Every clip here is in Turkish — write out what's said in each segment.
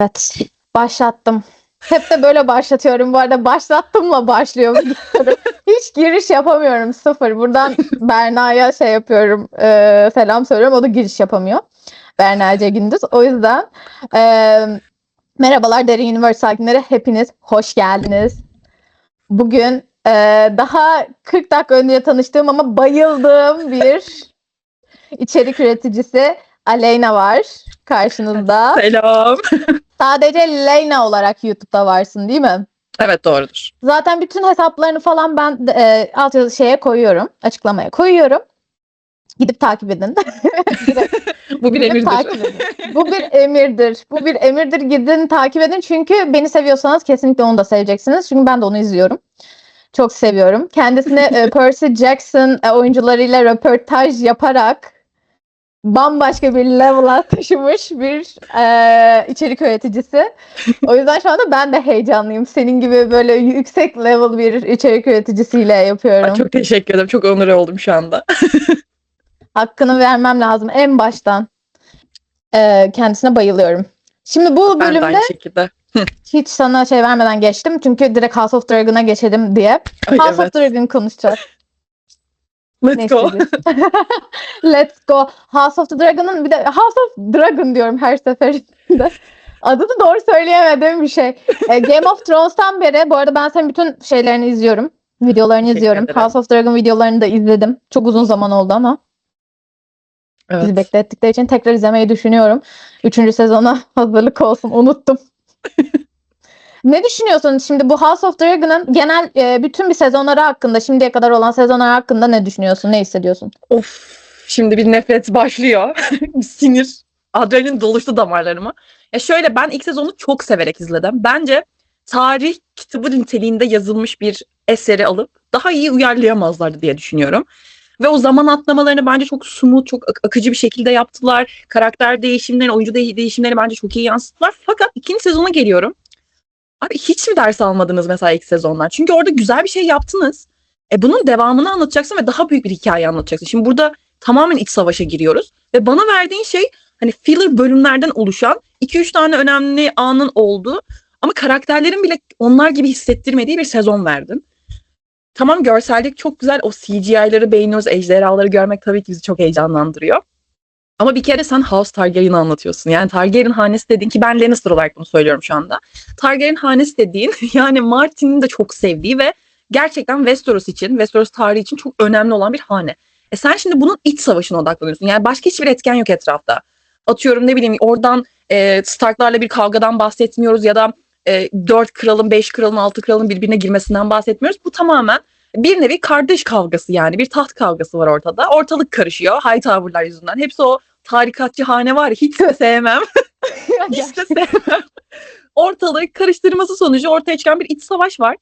Evet, başlattım. Hep de böyle başlatıyorum. Bu arada başlattımla başlıyor. Hiç giriş yapamıyorum. Sıfır. Buradan Berna'ya şey yapıyorum. Selam söylüyorum. O da giriş yapamıyor. Berna Ece Gündüz. O yüzden merhabalar Derin Universe sakinleri. Hepiniz hoş geldiniz. Bugün daha 40 dakika önce tanıştığım ama bayıldığım bir içerik üreticisi Aleyna var karşınızda. Selam. Sadece Leyna olarak YouTube'da varsın değil mi? Evet, doğrudur. Zaten bütün hesaplarını falan ben alt yazı şeye koyuyorum. Açıklamaya koyuyorum. Gidip takip edin. Bu bir Gidip emirdir. takip edin. Bu bir emirdir. Bu bir emirdir. Gidin takip edin. Çünkü beni seviyorsanız kesinlikle onu da seveceksiniz. Çünkü ben de onu izliyorum. Çok seviyorum. Kendisine Percy Jackson oyuncularıyla röportaj yaparak bambaşka bir level'a taşımış bir içerik üreticisi. O yüzden şu anda ben de heyecanlıyım. Senin gibi böyle yüksek level bir içerik üreticisiyle yapıyorum. Çok teşekkür ederim. Çok onur oldum şu anda. Hakkını vermem lazım en baştan. Kendisine bayılıyorum. Şimdi bu Ben de bölümde aynı şekilde. hiç sana şey vermeden geçtim. Çünkü direkt House of Dragon'a geçelim diye. Ay, House of evet. Dragon konuşacağız. Let's go. Let's go. House of the Dragon'ın bir de House of Dragon diyorum her seferinde. Adını doğru söyleyemediğim bir şey. Game of Thrones'tan beri bu arada ben senin bütün şeylerini izliyorum. Videolarını Teşekkür izliyorum. ederim. House of Dragon videolarını da izledim. Çok uzun zaman oldu ama bizi Evet. beklettikleri için tekrar izlemeyi düşünüyorum. 3. sezona hazırlık olsun. Unuttum. Ne düşünüyorsun şimdi bu House of Dragon'ın genel bütün bir sezonları hakkında, şimdiye kadar olan sezonlar hakkında ne düşünüyorsun? Ne hissediyorsun? Of. Şimdi bir nefret başlıyor. Sinir. Adrenalin doluştu damarlarıma. Ya şöyle, ben ilk sezonu çok severek izledim. Bence tarih kitabı niteliğinde yazılmış bir eseri alıp daha iyi uyarlayamazlardı diye düşünüyorum. Ve o zaman atlamalarını bence çok smooth, çok akıcı bir şekilde yaptılar. Karakter değişimleri, oyuncu değişimleri bence çok iyi yansıttılar. Fakat ikinci sezona geliyorum. Abi hiç mi ders almadınız mesela ilk sezonlar? Çünkü orada güzel bir şey yaptınız. Bunun devamını anlatacaksın ve daha büyük bir hikaye anlatacaksın. Şimdi burada tamamen iç savaşa giriyoruz. Ve bana verdiğin şey hani filler bölümlerden oluşan 2-3 tane önemli anın olduğu ama karakterlerin bile onlar gibi hissettirmediği bir sezon verdin. Tamam, görsellik çok güzel. O CGI'ları beğeniyoruz. Ejderhaları görmek tabii ki bizi çok heyecanlandırıyor. Ama bir kere sen House Targaryen'ı anlatıyorsun. Yani Targaryen hanesi dediğin, ki ben Lannister olarak bunu söylüyorum şu anda. Targaryen hanesi dediğin yani Martin'in de çok sevdiği ve gerçekten Westeros için, Westeros tarihi için çok önemli olan bir hane. Sen şimdi bunun iç savaşına odaklanıyorsun. Yani başka hiçbir etken yok etrafta. Atıyorum, ne bileyim, oradan Stark'larla bir kavgadan bahsetmiyoruz ya da 4 kralın, 5 kralın, 6 kralın birbirine girmesinden bahsetmiyoruz. Bu tamamen bir nevi kardeş kavgası, yani bir taht kavgası var ortada. Ortalık karışıyor Hightower'lar yüzünden. Hepsi o tarikatçı hane var ya, hiç de sevmem. Hiç de sevmem. Ortalığı karıştırması sonucu ortaya çıkan bir iç savaş var.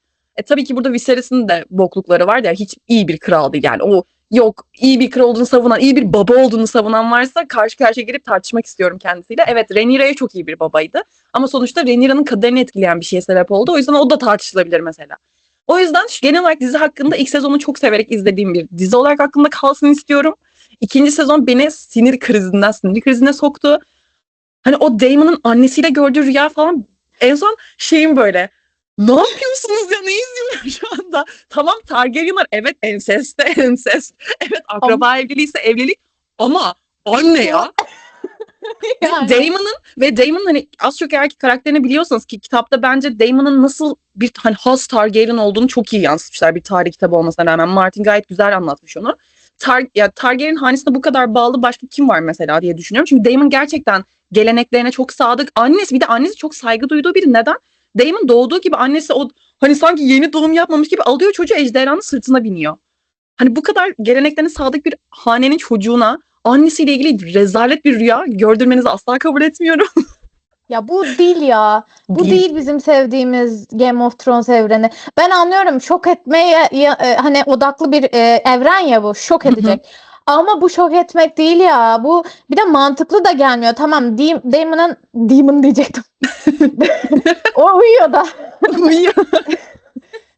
Tabii ki burada Viserys'in de boklukları var ya, hiç iyi bir kral değil yani. O yok, iyi bir kral olduğunu savunan, iyi bir baba olduğunu savunan varsa karşı karşıya gelip tartışmak istiyorum kendisiyle. Evet, Rhaenyra'ya çok iyi bir babaydı. Ama sonuçta Rhaenyra'nın kaderini etkileyen bir şeye sebep oldu. O yüzden o da tartışılabilir mesela. O yüzden genel olarak dizi hakkında ilk sezonu çok severek izlediğim bir dizi olarak aklımda kalsın istiyorum. İkinci sezon beni sinir krizine soktu. Hani o Daemon'un annesiyle gördüğü rüya falan, en son şeyim böyle, ne yapıyorsunuz ya, ne izliyorum şu anda? Tamam, Targaryenlar evet ensest de ensest. Evet, akraba evliliğiyse evlilik ama anne ya. Yani. Daemon'un hani az çok eğer ki karakterini biliyorsanız, ki kitapta bence Daemon'un nasıl bir hani has Targaryen olduğunu çok iyi yansıtmışlar, bir tarih kitabı olmasına rağmen. Martin gayet güzel anlatmış onu. Targaryen hanesine bu kadar bağlı başka kim var mesela diye düşünüyorum. Çünkü Daemon gerçekten geleneklerine çok sadık. Bir de annesi çok saygı duyduğu biri. Neden? Daemon doğduğu gibi annesi o hani sanki yeni doğum yapmamış gibi alıyor çocuğu, ejderhanın sırtına biniyor. Hani bu kadar geleneklerine sadık bir hanenin çocuğuna annesiyle ilgili rezalet bir rüya gördürmenizi asla kabul etmiyorum. Ya bu değil ya. Bu değil bizim sevdiğimiz Game of Thrones evreni. Ben anlıyorum, şok etmeye hani odaklı bir evren ya bu. Şok edecek. Ama bu şok etmek değil ya. Bu bir de mantıklı da gelmiyor. Tamam, Demon diyecektim. O uyuyor da. Uyuyor.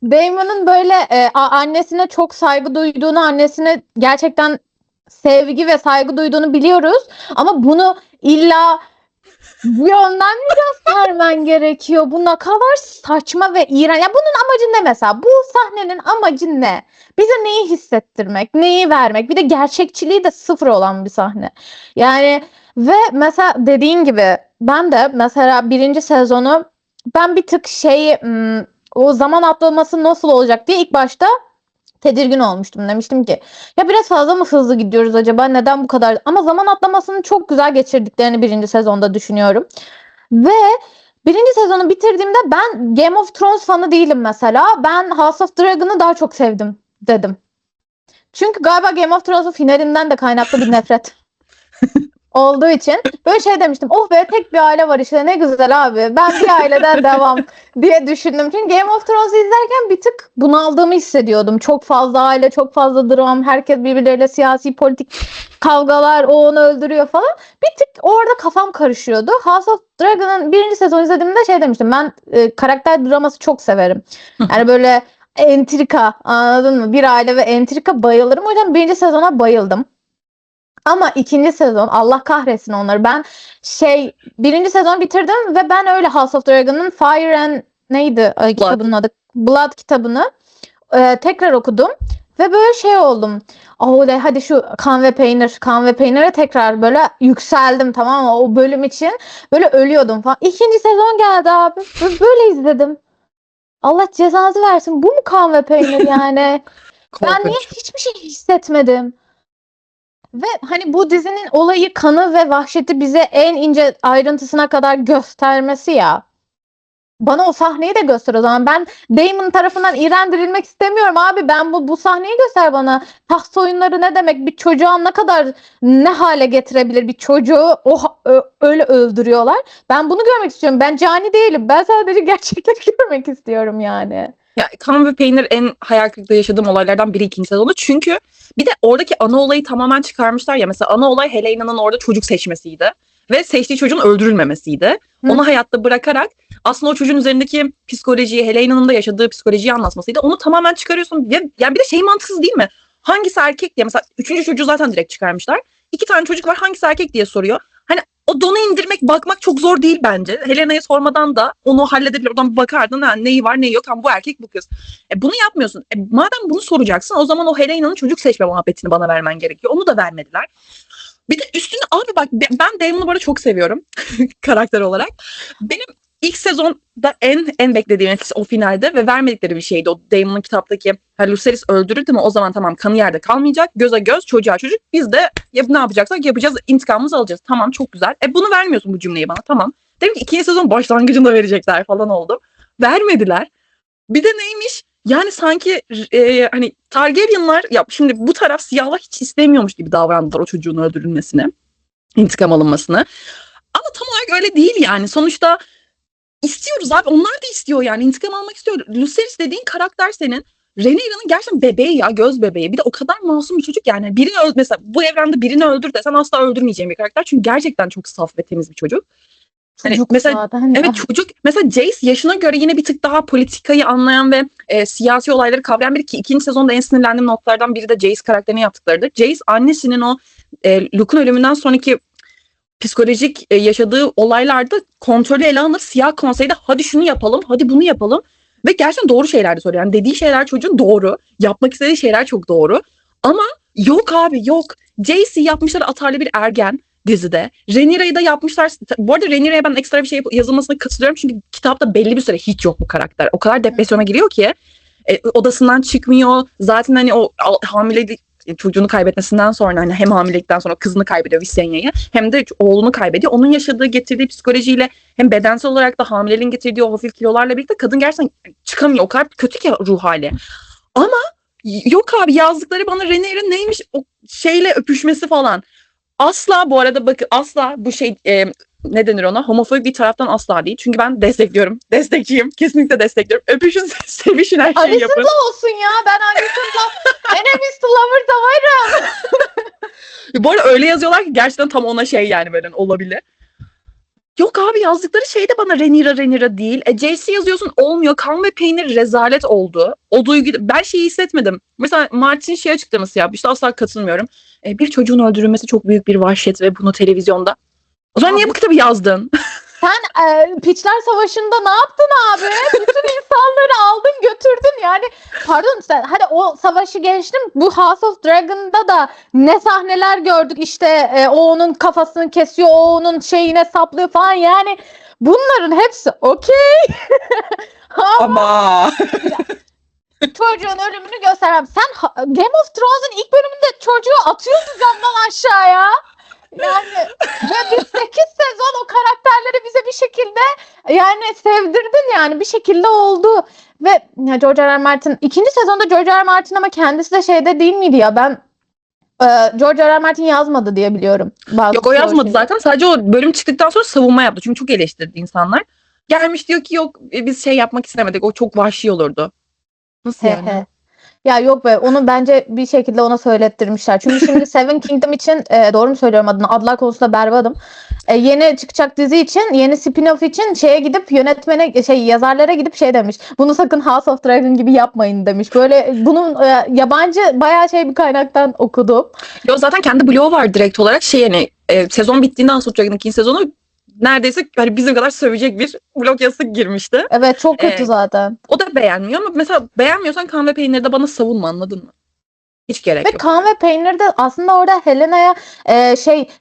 Daemon'un böyle annesine çok saygı duyduğunu, annesine gerçekten sevgi ve saygı duyduğunu biliyoruz. Ama bunu illa bu yönden mi göstermen gerekiyor? Bu ne kadar saçma ve iğrenç. Ya bunun amacı ne mesela? Bu sahnenin amacı ne? Bize neyi hissettirmek, neyi vermek? Bir de gerçekçiliği de sıfır olan bir sahne. Yani ve mesela dediğin gibi ben de mesela birinci sezonu ben bir tık o zaman atlaması nasıl olacak diye ilk başta tedirgin olmuştum. Demiştim ki ya biraz fazla mı hızlı gidiyoruz acaba? Neden bu kadar? Ama zaman atlamasını çok güzel geçirdiklerini birinci sezonda düşünüyorum. Ve birinci sezonu bitirdiğimde ben Game of Thrones fanı değilim mesela. Ben House of Dragon'ı daha çok sevdim dedim. Çünkü galiba Game of Thrones'un finalinden de kaynaklı bir nefret olduğu için böyle şey demiştim. Oh be tek bir aile var işte ne güzel abi. Ben bir aileden devam diye düşündüm. Çünkü Game of Thrones'u izlerken bir tık bunaldığımı hissediyordum. Çok fazla aile, çok fazla dram, herkes birbirleriyle siyasi, politik kavgalar, o onu öldürüyor falan. Bir tık orada kafam karışıyordu. House of Dragon'ın birinci sezonu izlediğimde şey demiştim. Ben karakter draması çok severim. Yani böyle entrika, anladın mı? Bir aile ve entrika bayılırım. O yüzden birinci sezona bayıldım. Ama ikinci sezon Allah kahretsin onları. Ben birinci sezon bitirdim ve ben öyle House of Dragon'ın Fire and neydi kitabının adı? Blood kitabını tekrar okudum ve böyle şey oldum. Hadi şu kan ve peynire tekrar böyle yükseldim, tamam mı? O bölüm için böyle ölüyordum falan. İkinci sezon geldi abi. Böyle izledim. Allah cezanızı versin. Bu mu kan ve peynir yani? Ben niye hiçbir şey hissetmedim? Ve hani bu dizinin olayı kanı ve vahşeti bize en ince ayrıntısına kadar göstermesi ya. Bana o sahneyi de göster o zaman. Ben Damon tarafından iğrendirilmek istemiyorum abi. Ben bu sahneyi göster bana. Taht oyunları ne demek? Bir çocuğa ne hale getirebilir bir çocuğu öyle öldürüyorlar. Ben bunu görmek istiyorum. Ben cani değilim. Ben sadece gerçekleri görmek istiyorum yani. Ya kan ve peynir en hayal kırıklığı yaşadığım olaylardan biri ikinci sezonu. Çünkü bir de oradaki ana olayı tamamen çıkarmışlar ya. Mesela ana olay Helena'nın orada çocuk seçmesiydi. Ve seçtiği çocuğun öldürülmemesiydi. Onu hayatta bırakarak aslında o çocuğun üzerindeki psikolojiyi, Helena'nın da yaşadığı psikolojiyi anlatmasıydı. Onu tamamen çıkarıyorsun. Yani bir de şey mantıksız değil mi? Hangisi erkek diye. Mesela üçüncü çocuğu zaten direkt çıkarmışlar. 2 tane çocuk var, hangisi erkek diye soruyor. Hani o donu indirmek, bakmak çok zor değil bence. Helena'ya sormadan da onu halledebilir. Oradan bir bakardın, ha, neyi var neyi yok. Ha, bu erkek bu kız. Bunu yapmıyorsun. Madem bunu soracaksın, o zaman o Helena'nın çocuk seçme muhabbetini bana vermen gerekiyor. Onu da vermediler. Bir de üstüne abi bak, ben Damon'u bu arada çok seviyorum karakter olarak. Benim ilk sezonda en beklediğim o finalde ve vermedikleri bir şeydi. O Damon'un kitaptaki Lucerys öldürür değil mi? O zaman tamam, kanı yerde kalmayacak. Göze göz, çocuğa çocuk. Biz de ne yapacaksak yapacağız. İntikamımızı alacağız. Tamam, çok güzel. Bunu vermiyorsun bu cümleyi bana. Tamam. Dedim ki ikinci sezon başlangıcında verecekler falan oldu. Vermediler. Bir de neymiş? Yani sanki hani Targaryenlar ya, şimdi bu taraf siyahlar hiç istemiyormuş gibi davrandılar o çocuğun öldürülmesini, intikam alınmasını. Ama tam olarak öyle değil yani. Sonuçta istiyoruz abi. Onlar da istiyor yani. İntikam almak istiyor. Lucerys dediğin karakter senin. Rhaenyra'nın gerçekten bebeği ya. Göz bebeği. Bir de o kadar masum bir çocuk yani. Mesela bu evrende birini öldür desen asla öldürmeyeceğim bir karakter. Çünkü gerçekten çok saf ve temiz bir çocuk. Hani mesela zaten evet, çocuk mesela Jace yaşına göre yine bir tık daha politikayı anlayan ve siyasi olayları kavrayan biri ki ikinci sezonda en sinirlendiğim noktalardan biri de Jace karakterini yaptıklarıdır. Jace annesinin o Luke'un ölümünden sonraki psikolojik yaşadığı olaylarda kontrolü ele alır. Siyah konseyde hadi şunu yapalım, hadi bunu yapalım ve gerçekten doğru şeyler de söylüyor. Yani dediği şeyler çocuğun doğru, yapmak istediği şeyler çok doğru. Ama yok abi yok. Jace'i yapmışlar atarlı bir ergen dizide. Rhaenyra'yı da yapmışlar. Bu arada Rhaenyra'ya ben ekstra bir şey yazılmasına katılıyorum. Çünkü kitapta belli bir süre hiç yok bu karakter. O kadar depresyona giriyor ki odasından çıkmıyor. Zaten hani o hamilelik çocuğunu kaybetmesinden sonra hani hem hamilelikten sonra kızını kaybediyor Visenya'yı, hem de oğlunu kaybediyor. Onun getirdiği psikolojiyle hem bedensel olarak da hamileliğin getirdiği o hafif kilolarla birlikte kadın gerçekten çıkamıyor. O kadar kötü ki ruh hali. Ama yok abi, yazdıkları bana Rhaenyra neymiş o şeyle öpüşmesi falan. Asla bu arada bakın, asla bu şey ne denir ona, homofobik bir taraftan asla değil. Çünkü ben destekliyorum. Destekçiyim. Kesinlikle destekliyorum. Öpüşün, sevişin, her şeyi yapın. Anis'in olsun ya. Ben Anis'in enemies to lovers da varım. Bu arada öyle yazıyorlar ki gerçekten tam ona şey yani, böyle olabilir. Yok abi, yazdıkları şey de bana Rhaenyra değil. Jace'i yazıyorsun, olmuyor. Kan ve peynir rezalet oldu. O duygu ben şeyi hissetmedim. Mesela Martin şey açıklaması yapmıştı. Asla katılmıyorum. Bir çocuğun öldürülmesi çok büyük bir vahşet ve bunu televizyonda O zaman niye bu kitabı yazdın? Sen Piçler Savaşı'nda ne yaptın abi? Bütün insanları aldın götürdün yani. Pardon sen hadi o savaşı geçtim. Bu House of Dragon'da da ne sahneler gördük işte o onun kafasını kesiyor, o onun şeyine saplıyor falan yani. Bunların hepsi okey. Ama Çocuğun ölümünü göstermem. Sen Game of Thrones'un ilk bölümünde çocuğu atıyordu camdan aşağıya. Yani ve biz 8 sezon o karakterleri bize bir şekilde yani sevdirdin yani bir şekilde oldu. Ve ya George R. R. Martin ikinci sezonda George R. R. Martin ama kendisi de şeyde değil miydi ya ben George R. R. Martin yazmadı diye biliyorum. yok o yazmadı zaten. Sadece o bölüm çıktıktan sonra savunma yaptı. Çünkü çok eleştirdi insanlar. Gelmiş diyor ki yok biz şey yapmak istemedik. O çok vahşi olurdu. Nasıl yani? Ya yok be onu bence bir şekilde ona söylettirmişler. Çünkü şimdi Seven Kingdom için doğru mu söylüyorum adını? Adlar konusunda berbatım. Yeni çıkacak dizi için, yeni spin-off için şeye gidip yönetmene yazarlara gidip şey demiş. Bunu sakın House of Dragon gibi yapmayın demiş. Böyle bunun yabancı bayağı bir kaynaktan okudum. Yo zaten kendi bloğu var direkt olarak şey yani sezon bittiğinde House of Dragon'ın ikinci sezonu neredeyse hani bizim kadar sövecek bir blog yazısı girmişti. Evet çok kötü zaten. O da beğenmiyor ama mesela beğenmiyorsan kan ve peyniri de bana savunma anladın mı? Hiç gerek Ve yok. Kaan ve Peynir de aslında orada Helena'ya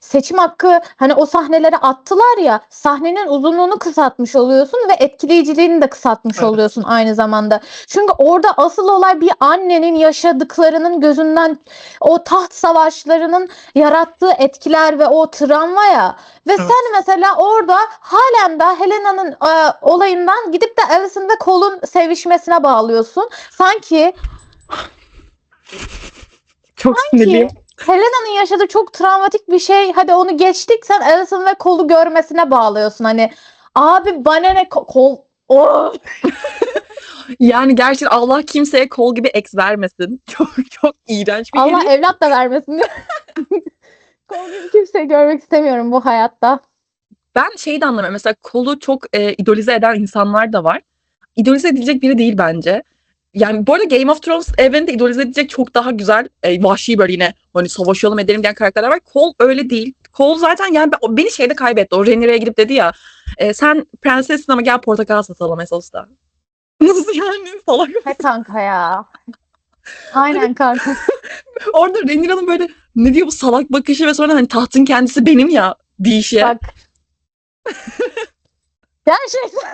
seçim hakkı hani o sahneleri attılar ya sahnenin uzunluğunu kısaltmış oluyorsun ve etkileyiciliğini de kısaltmış Evet. oluyorsun aynı zamanda. Çünkü orada asıl olay bir annenin yaşadıklarının gözünden o taht savaşlarının yarattığı etkiler ve o travma ya. Ve Evet. sen mesela orada halen daha Helena'nın olayından gidip de Alicent ve Cole'un sevişmesine bağlıyorsun. Sanki Çok sinirliyim. Helena'nın yaşadığı çok travmatik bir şey. Hadi onu geçtik. Sen Alicent ve Cole'u görmesine bağlıyorsun. Hani abi bana ne Cole. Oh. Yani gerçekten Allah kimseye kol gibi ex vermesin. Çok çok iğrenç bir Allah herif. evlat da vermesin. Cole gibi kimseyi görmek istemiyorum bu hayatta. Ben şeyi de anlamıyorum. Mesela kolu çok idolize eden insanlar da var. İdolize edilecek biri değil bence. Yani bu arada Game of Thrones evreninde idolize edilecek çok daha güzel vahşi böyle yine hani savaşalım edelim diyen karakterler var. Cole öyle değil. Cole zaten yani beni şeyde kaybetti. O Rhaenyra'ya gidip dedi ya sen prensessin ama gel portakal satalım Essos'ta. Nasıl yani salak. He kanka ya. Aynen kanka. Orada Rhaenyra'nın böyle ne diyor bu salak bakışı ve sonra hani tahtın kendisi benim ya deyişi. Bak. Gerçekten.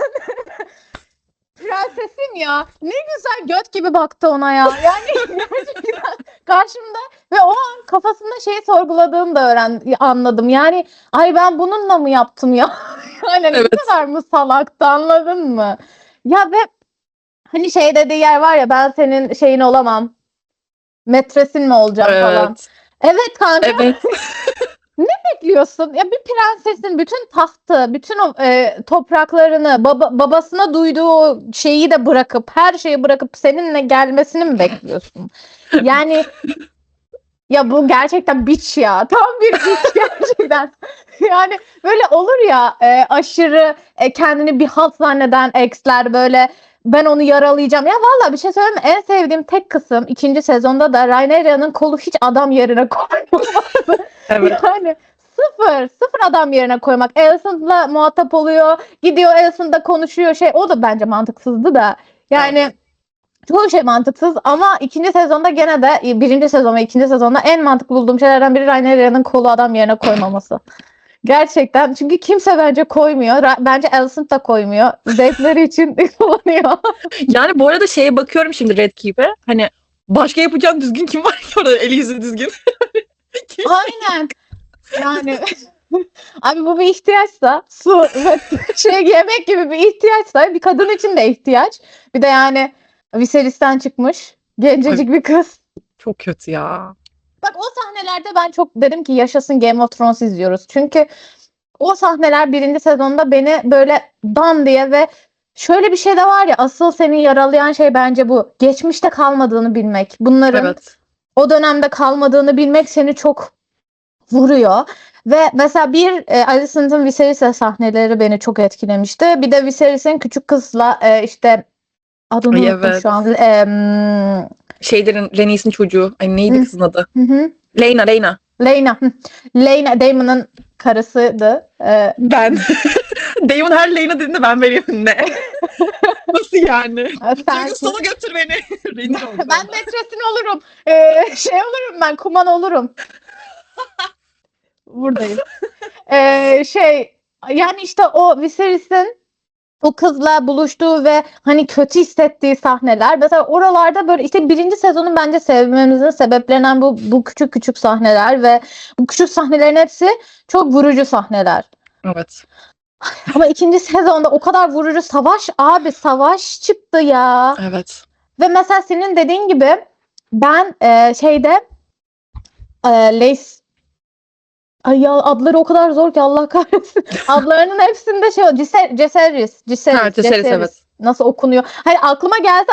Prensesim ya. Ne güzel göt gibi baktı ona ya. Yani gerçekten karşımda ve o an kafasında şeyi sorguladığını da anladım. Yani ay ben bununla mı yaptım ya? Yani Evet. ne kadar mı salaktı anladın mı? Ya ve hani şey dediği yer var ya ben senin şeyin olamam. Metresin mi olacağım falan. Evet kanka. Evet. Bekliyorsun. Ya bir prensesin bütün tahtı, bütün o topraklarını, babasına duyduğu o şeyi de bırakıp, her şeyi bırakıp seninle gelmesini mi bekliyorsun? Yani ya bu gerçekten biç ya. Tam bir biç gerçekten. Yani böyle olur ya aşırı kendini bir halt zanneden ex'ler böyle ben onu yaralayacağım. Ya vallahi bir şey söyleyeyim mi? En sevdiğim tek kısım ikinci sezonda da Rhaenyra'nın kolu hiç adam yerine koymaması. Evet. Yani sıfır adam yerine koymak. Alicent'la muhatap oluyor. Gidiyor Alicent'la konuşuyor o da bence mantıksızdı da. Yani çoğu şey mantıksız ama ikinci sezonda gene de birinci sezon ve ikinci sezonda en mantıklı bulduğum şeylerden biri Rhaenyra'nın kolu adam yerine koymaması. Gerçekten çünkü kimse bence koymuyor. Bence Alicent da koymuyor. Zevkleri için kullanıyor. Yani bu arada şeye bakıyorum şimdi Red Keep'e. Hani başka yapacağım düzgün kim var ki orada eli yüzü düzgün. Aynen. Yani abi bu bir ihtiyaçsa su ve yemek gibi bir ihtiyaçsa bir kadın için de ihtiyaç. Bir de yani Viserys'ten çıkmış gencecik bir kız. Çok kötü ya. Bak o sahnelerde ben çok dedim ki yaşasın Game of Thrones izliyoruz. Çünkü o sahneler birinci sezonda beni böyle dan diye ve şöyle bir şey de var ya asıl seni yaralayan şey bence bu. Geçmişte kalmadığını bilmek. Bunların Evet. o dönemde kalmadığını bilmek seni çok vuruyor. Ve mesela Alicent'ın Viserys'e sahneleri beni çok etkilemişti. Bir de Viserys'in küçük kızla işte adını Ay, unuttum evet. şu an. Şeylerin Rhaenys'in çocuğu. Ay neydi kızın adı? Hı hı. Lena. Lena. Lena Daemon'ın karısıydı. Ben. Daemon her lane'a dediğinde ben veriyorum. Ne? Nasıl yani? Sen, Dragonstone'a götür beni. Renir oldu ben ben. metresin olurum. Şey olurum ben, kuman olurum. Buradayım. Yani işte o Viserys'in o kızla buluştuğu ve hani kötü hissettiği sahneler. Mesela oralarda böyle işte birinci sezonu bence sevmemizin sebeplerinden bu küçük küçük sahneler ve bu küçük sahnelerin hepsi çok vurucu sahneler. Evet. Ama ikinci sezonda o kadar vurucu savaş çıktı ya. Evet. Ve mesela senin dediğin gibi ben Lace, ay ya adları o kadar zor ki Allah kahretsin. Adlarının hepsinde Jacaerys, evet. Nasıl okunuyor? Hayır, aklıma gelse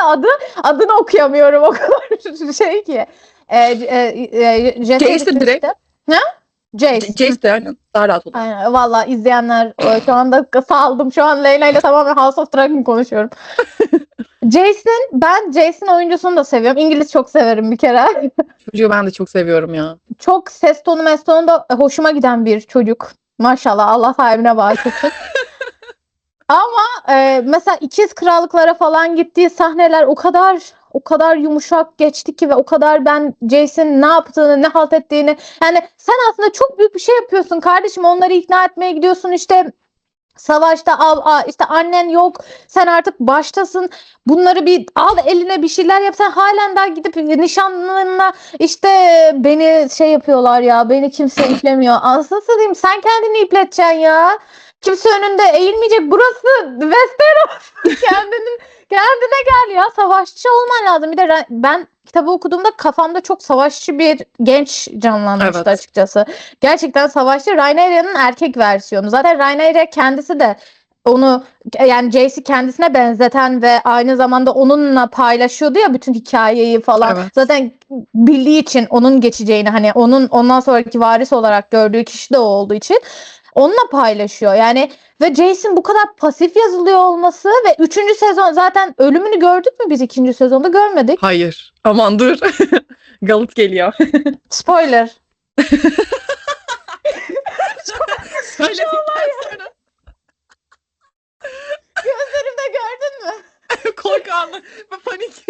adını okuyamıyorum o kadar şey ki. Jace'de direkt. işte. Ha? Jace. Jace de aynen. Daha rahat olur. Aynen. Valla izleyenler şu anda saldım. Şu an Leyla ile tamamen House of Dragon konuşuyorum. Ben Jason oyuncusunu da seviyorum. İngiliz çok severim bir kere. Çocuğu ben de çok seviyorum ya. Çok ses tonu da hoşuma giden bir çocuk. Maşallah, Allah sahibine bağışlasın. Ama mesela İkiz Krallıklara falan gittiği sahneler o kadar yumuşak geçti ki ve o kadar ben Jace'in ne yaptığını, ne halt ettiğini, yani sen aslında çok büyük bir şey yapıyorsun kardeşim. Onları ikna etmeye gidiyorsun işte. Savaşta işte annen yok, sen artık baştasın, bunları bir al eline, bir şeyler yap. Sen halen daha gidip nişanlınla işte beni şey yapıyorlar ya, beni kimse iplemiyor. Aslında diyeyim, sen kendini ipleteceksin ya, kimse önünde eğilmeyecek, burası Westeros. Kendine gel ya, savaşçı olman lazım. Bir de ben kitabı okuduğumda kafamda çok savaşçı bir genç canlanmıştı, Evet. açıkçası. Gerçekten savaşçı. Rhaenyra'nın erkek versiyonu. Zaten Rhaenyra kendisi de onu, yani Jace'i kendisine benzeten ve aynı zamanda onunla paylaşıyordu ya bütün hikayeyi falan. Evet. Zaten bildiği için onun geçeceğini, hani onun ondan sonraki varis olarak gördüğü kişi de o olduğu için onunla paylaşıyor. Yani ve Jace'in bu kadar pasif yazılıyor olması ve 3. sezon zaten ölümünü gördük mü biz 2. sezonda? Görmedik. Hayır. Aman dur. Galut geliyor. Spoiler. Söyledikten sonra Gözlerimde gördün mü? korku anı ve panik.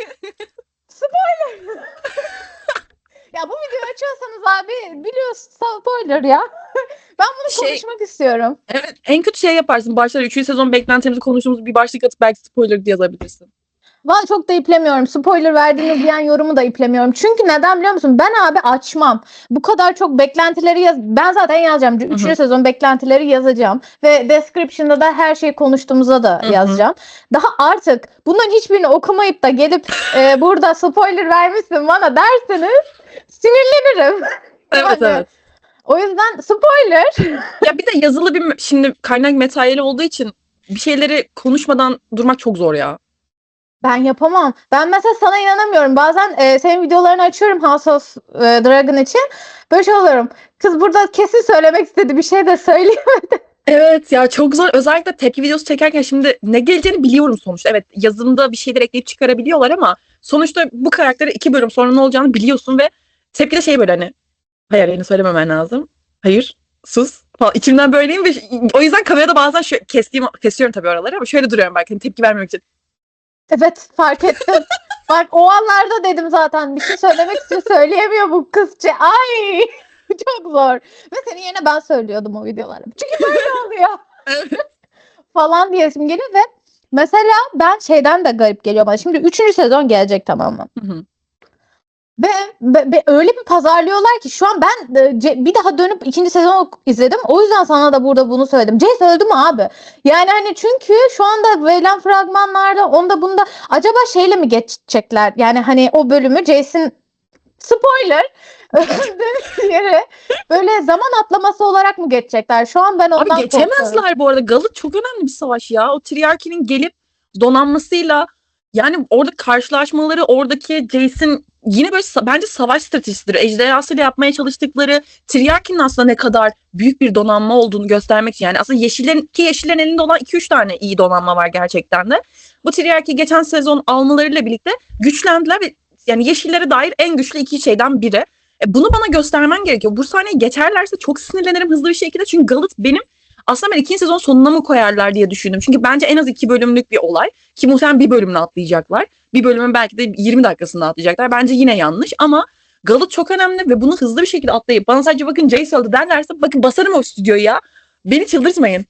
Ya bu videoyu açıyorsanız abi biliyorsun, spoiler ya. Ben bunu konuşmak istiyorum. Evet, en kötü şey yaparsın. Başlar 3. sezon beklentimizi konuştuğumuz bir başlık atıp belki spoiler diye yazabilirsin. Valla çok da iplemiyorum. Spoiler verdiğiniz diyen yorumu da iplemiyorum. Çünkü neden biliyor musun? Ben abi açmam. Bu kadar çok beklentileri ben zaten yazacağım. 3. sezon beklentileri yazacağım. Ve description'da da her şeyi konuştuğumuzda da yazacağım. Daha artık bunların hiçbirini okumayıp da gelip burada spoiler vermişsin bana derseniz sinirlenirim. Evet, Yani, evet. o yüzden spoiler. Ya bir de yazılı şimdi kaynak materyali olduğu için bir şeyleri konuşmadan durmak çok zor ya. Ben yapamam. Ben mesela sana inanamıyorum. Bazen senin videolarını açıyorum House of Dragon için. Böyle şey oluyorum. Kız burada kesin söylemek istedi. Bir şey de söyleyemedi. Evet ya, çok zor. Özellikle tepki videosu çekerken şimdi ne geleceğini biliyorum sonuçta. Evet, yazımda bir şeyler ekleyip çıkarabiliyorlar ama sonuçta bu karaktere 2 bölüm sonra ne olacağını biliyorsun ve tepki de şey böyle hani hayır, yeni söylememen lazım. Hayır, sus falan. İçimden böyleyim ve o yüzden kamerada bazen kesiyorum tabii oraları ama şöyle duruyorum belki hani tepki vermemek için. Evet, fark ettim. Bak o anlarda dedim zaten, bir şey söylemek için söyleyemiyor bu kızcı. Ay çok zor. Ve senin yerine ben söylüyordum o videoları. Çünkü böyle oluyor. Falan diyesim geliyor ve mesela ben şeyden de garip geliyor bana. Şimdi 3. sezon gelecek, tamam mı? Ve öyle bir pazarlıyorlar ki şu an ben bir daha dönüp 2. sezonu izledim. O yüzden sana da burada bunu söyledim. Jace öldü mü abi? Yani hani çünkü şu anda verilen fragmanlarda onda bunda acaba şeyle mi geçecekler? Yani hani o bölümü Jace'in spoiler öldüğü yere böyle zaman atlaması olarak mı geçecekler? Şu an ben ondan Abi geçemezler bu arada. Galut çok önemli bir savaş ya. O Triarchy'nin gelip donanmasıyla yani orada karşılaşmaları, oradaki Jace'in yine böyle bence savaş stratejisidir. Ejderhasıyla yapmaya çalıştıkları Triarchy'nin aslında ne kadar büyük bir donanma olduğunu göstermek için. Yani aslında Yeşillerin elinde olan 2-3 tane iyi donanma var gerçekten de. Bu Triarchy geçen sezon almalarıyla birlikte güçlendiler ve yani Yeşillere dair en güçlü 2 şeyden biri. Bunu bana göstermen gerekiyor. Bu sahneyi geçerlerse çok sinirlenirim hızlı bir şekilde. Çünkü Galit benim aslında ben ikinci sezon sonuna mı koyarlar diye düşündüm. Çünkü bence en az 2 bölümlük bir olay. Ki muhtemelen bir bölümünü atlayacaklar. Bir bölümün belki de 20 dakikasını atlayacaklar. Bence yine yanlış ama Galit çok önemli ve bunu hızlı bir şekilde atlayıp bana sadece bakın Jace öldü derlerse bakın basarım o stüdyoyu ya. Beni çıldırtmayın.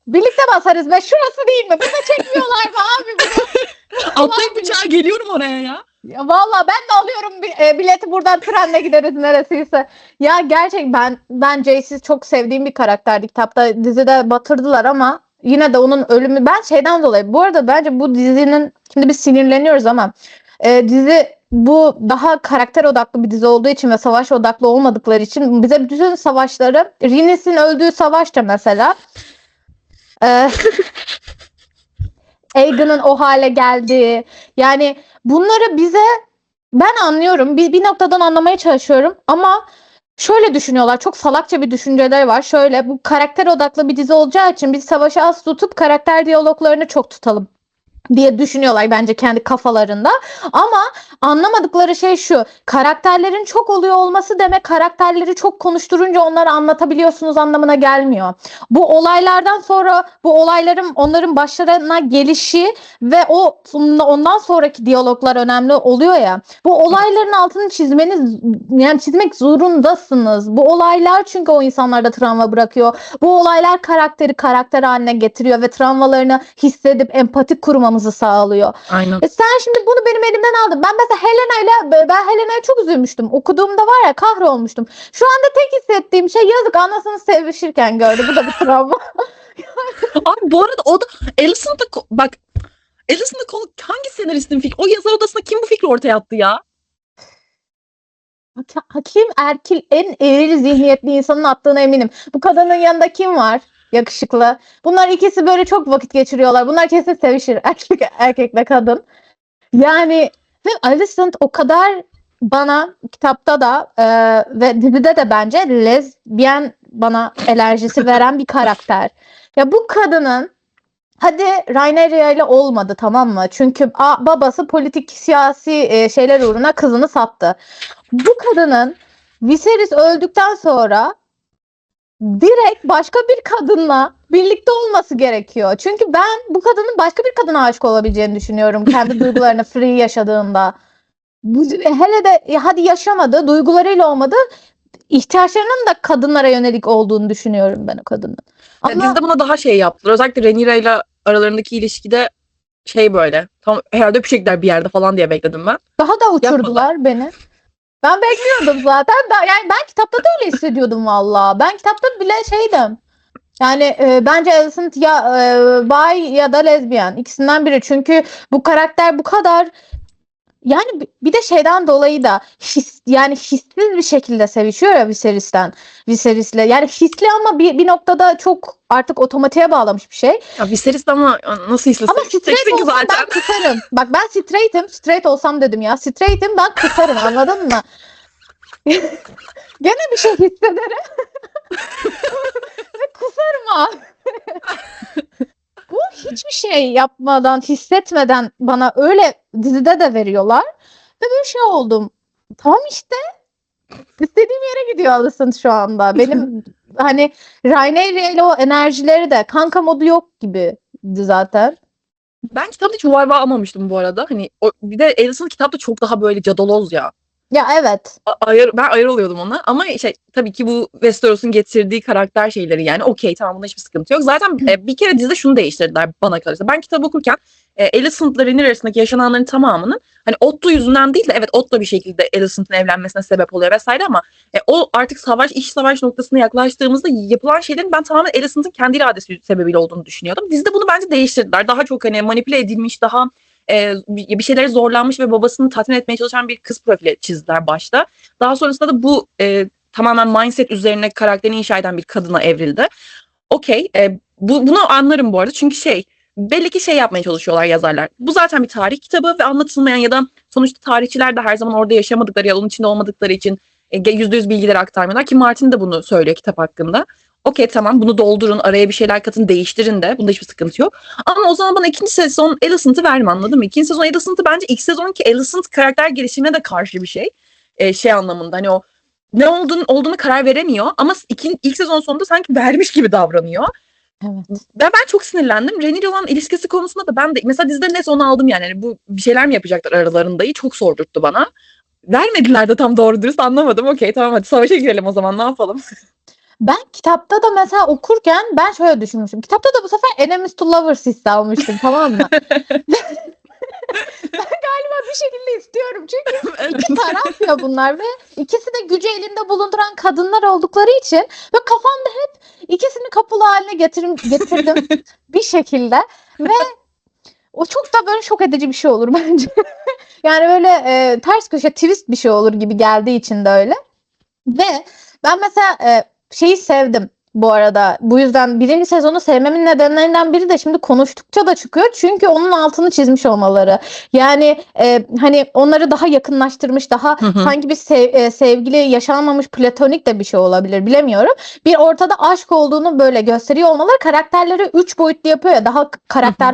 Birlikte basarız be. Şurası değil mi? Burada çekmiyorlar mı abi bunu? Atlayıp bıçağa geliyorum oraya ya. Ya valla ben de alıyorum bileti, buradan trenle gideriz neresiyse. Ya gerçek ben Jace'i çok sevdiğim bir karakterdi. Kitapta, dizide batırdılar ama yine de onun ölümü ben şeyden dolayı. Bu arada bence bu dizinin, şimdi biz sinirleniyoruz ama dizi bu daha karakter odaklı bir dizi olduğu için ve savaş odaklı olmadıkları için bize bütün savaşları, Rhaenys'in öldüğü savaşta mesela Aegon'un o hale geldiği, yani bunları bize, ben anlıyorum, bir noktadan anlamaya çalışıyorum ama şöyle düşünüyorlar, çok salakça bir düşünceleri var. Şöyle, bu karakter odaklı bir dizi olacağı için biz savaşı az tutup karakter diyaloglarını çok tutalım diye düşünüyorlar bence kendi kafalarında. Ama anlamadıkları şey şu: karakterlerin çok oluyor olması demek karakterleri çok konuşturunca onları anlatabiliyorsunuz anlamına gelmiyor. Bu olaylardan sonra, bu olayların onların başlarına gelişi ve ondan sonraki diyaloglar önemli oluyor ya. Bu olayların altını çizmeniz, yani çizmek zorundasınız. Bu olaylar çünkü o insanlarda travma bırakıyor. Bu olaylar karakteri karakter haline getiriyor ve travmalarını hissedip empati kurmamızı sağlıyor. Aynen. Sen şimdi bunu benim elimden aldın. Ben mesela Helena'ya çok üzülmüştüm. Okuduğumda var ya, kahrolmuştum. Şu anda tek hissettiğim şey, yazık, anasını sevişirken gördü. Bu da bir travma. Abi bu arada o da Alicent'da bak, Alicent'da hangi senaristin fikri? O yazar odasında kim bu fikri ortaya attı ya? Hakim erkil, en eril zihniyetli insanın attığına eminim. Bu kadının yanında kim var? Yakışıklı. Bunlar ikisi böyle çok vakit geçiriyorlar. Bunlar kesin sevişir. Erkekle kadın. Yani ve Alicent o kadar bana kitapta da ve dizide de bence lezbiyen bana alerjisi veren bir karakter. Ya bu kadının, hadi Rhaenyra ile olmadı, tamam mı? Çünkü babası politik siyasi şeyler uğruna kızını sattı. Bu kadının Viserys öldükten sonra direkt başka bir kadınla birlikte olması gerekiyor. Çünkü ben bu kadının başka bir kadına aşık olabileceğini düşünüyorum kendi duygularını free yaşadığında. Hele de hadi yaşamadı, duygularıyla olmadı, ihtiyaçlarının da kadınlara yönelik olduğunu düşünüyorum ben o kadının. Ama Dizide buna daha şey yaptılar. Özellikle Rhaenyra ile aralarındaki ilişkide şey böyle. Tam herhalde öpecekler bir yerde falan diye bekledim ben. daha da uçurdular beni. Ben bekliyordum zaten. Yani ben kitapta da öyle hissediyordum valla. Ben kitapta bile şeydim. Yani bence Alicent ya bi ya da lezbiyen, ikisinden biri. Çünkü bu karakter bu kadar, yani bir de şeyden dolayı da yani hissiz bir şekilde sevişiyor ya Viserys'le. Yani hisli ama bir noktada çok artık otomatiğe bağlamış bir şey. Ya Viserys de ama nasıl hislesin? Ama straight olsam ben kusarım. Bak ben straight'im. Straight olsam dedim ya. Straight'im, ben kusarım, anladın mı? Gene bir şey hissederim. Ve kusarım abi. Bu hiçbir şey yapmadan, hissetmeden bana öyle dizide de veriyorlar. Ve böyle şey oldum. Tamam işte. İstediğim yere gidiyor Alicent şu anda. Benim hani Rhaenyra ile o enerjileri de, kanka modu yok gibi zaten. Ben kitapta hiç vibe almamıştım bu arada. Hani bir de Alicent kitapta çok daha böyle cadaloz ya. Ya evet. Ben ayar oluyordum ona. Ama tabii ki bu Westeros'un getirdiği karakter şeyleri, yani okey, tamam, bunda hiçbir sıkıntı yok. Zaten bir kere dizide şunu değiştirdiler bana kalırsa. Ben kitap okurken Alicent'la Rhaenyra arasındaki yaşananların tamamının hani Otto yüzünden değil de, evet, Otto bir şekilde Alicent'ın evlenmesine sebep oluyor vesaire ama o artık iç savaş noktasına yaklaştığımızda yapılan şeylerin ben tamamen Alicent'ın kendi iradesi sebebiyle olduğunu düşünüyordum. Dizide bunu bence değiştirdiler. Daha çok hani manipüle edilmiş, daha bir şeylere zorlanmış ve babasını tatmin etmeye çalışan bir kız profili çizdiler başta. Daha sonrasında da bu tamamen mindset üzerine karakterini inşa eden bir kadına evrildi. Okey, bunu anlarım bu arada, çünkü belli ki yapmaya çalışıyorlar yazarlar. Bu zaten bir tarih kitabı ve anlatılmayan ya da sonuçta tarihçiler de her zaman orada yaşamadıkları ya da onun içinde olmadıkları için %100 bilgileri aktarmıyorlar ki Martin de bunu söylüyor kitap hakkında. Okey, tamam, bunu doldurun, araya bir şeyler katın, değiştirin de. Bunda hiçbir sıkıntı yok. Ama o zaman bana ikinci sezon Alicent'ı verme, anladın mı? İkinci sezon Alicent'ı bence ilk sezonki Alicent karakter gelişimine de karşı bir şey. şey anlamında hani o ne olduğunu karar veremiyor ama ilk sezon sonunda sanki vermiş gibi davranıyor. Evet. Ben çok sinirlendim. Rhaenyra olan ilişkisi konusunda da ben de mesela dizide ne onu aldım yani. Hani bu bir şeyler mi yapacaklar aralarındayı çok sordurttu bana. Vermediler de tam doğru dürüst anlamadım. Okey tamam hadi savaşa girelim o zaman ne yapalım. Ben kitapta da mesela okurken ben şöyle düşünmüşüm. Kitapta da bu sefer enemies to lovers hissi almıştım, tamam mı? Bir şekilde istiyorum çünkü iki taraf ya bunlar ve ikisi de gücü elinde bulunduran kadınlar oldukları için ve kafamda hep ikisini kapılı haline getirdim bir şekilde ve o çok da böyle şok edici bir şey olur bence. Yani böyle ters köşe twist bir şey olur gibi geldiği için de öyle. Ve ben mesela şeyi sevdim bu arada. Bu yüzden birinci sezonu sevmemin nedenlerinden biri de şimdi konuştukça da çıkıyor. Çünkü onun altını çizmiş olmaları. Yani hani onları daha yakınlaştırmış, daha sanki bir sevgili yaşanmamış platonik de bir şey olabilir, bilemiyorum. Bir ortada aşk olduğunu böyle gösteriyor olmaları karakterleri 3 boyutlu yapıyor ya, daha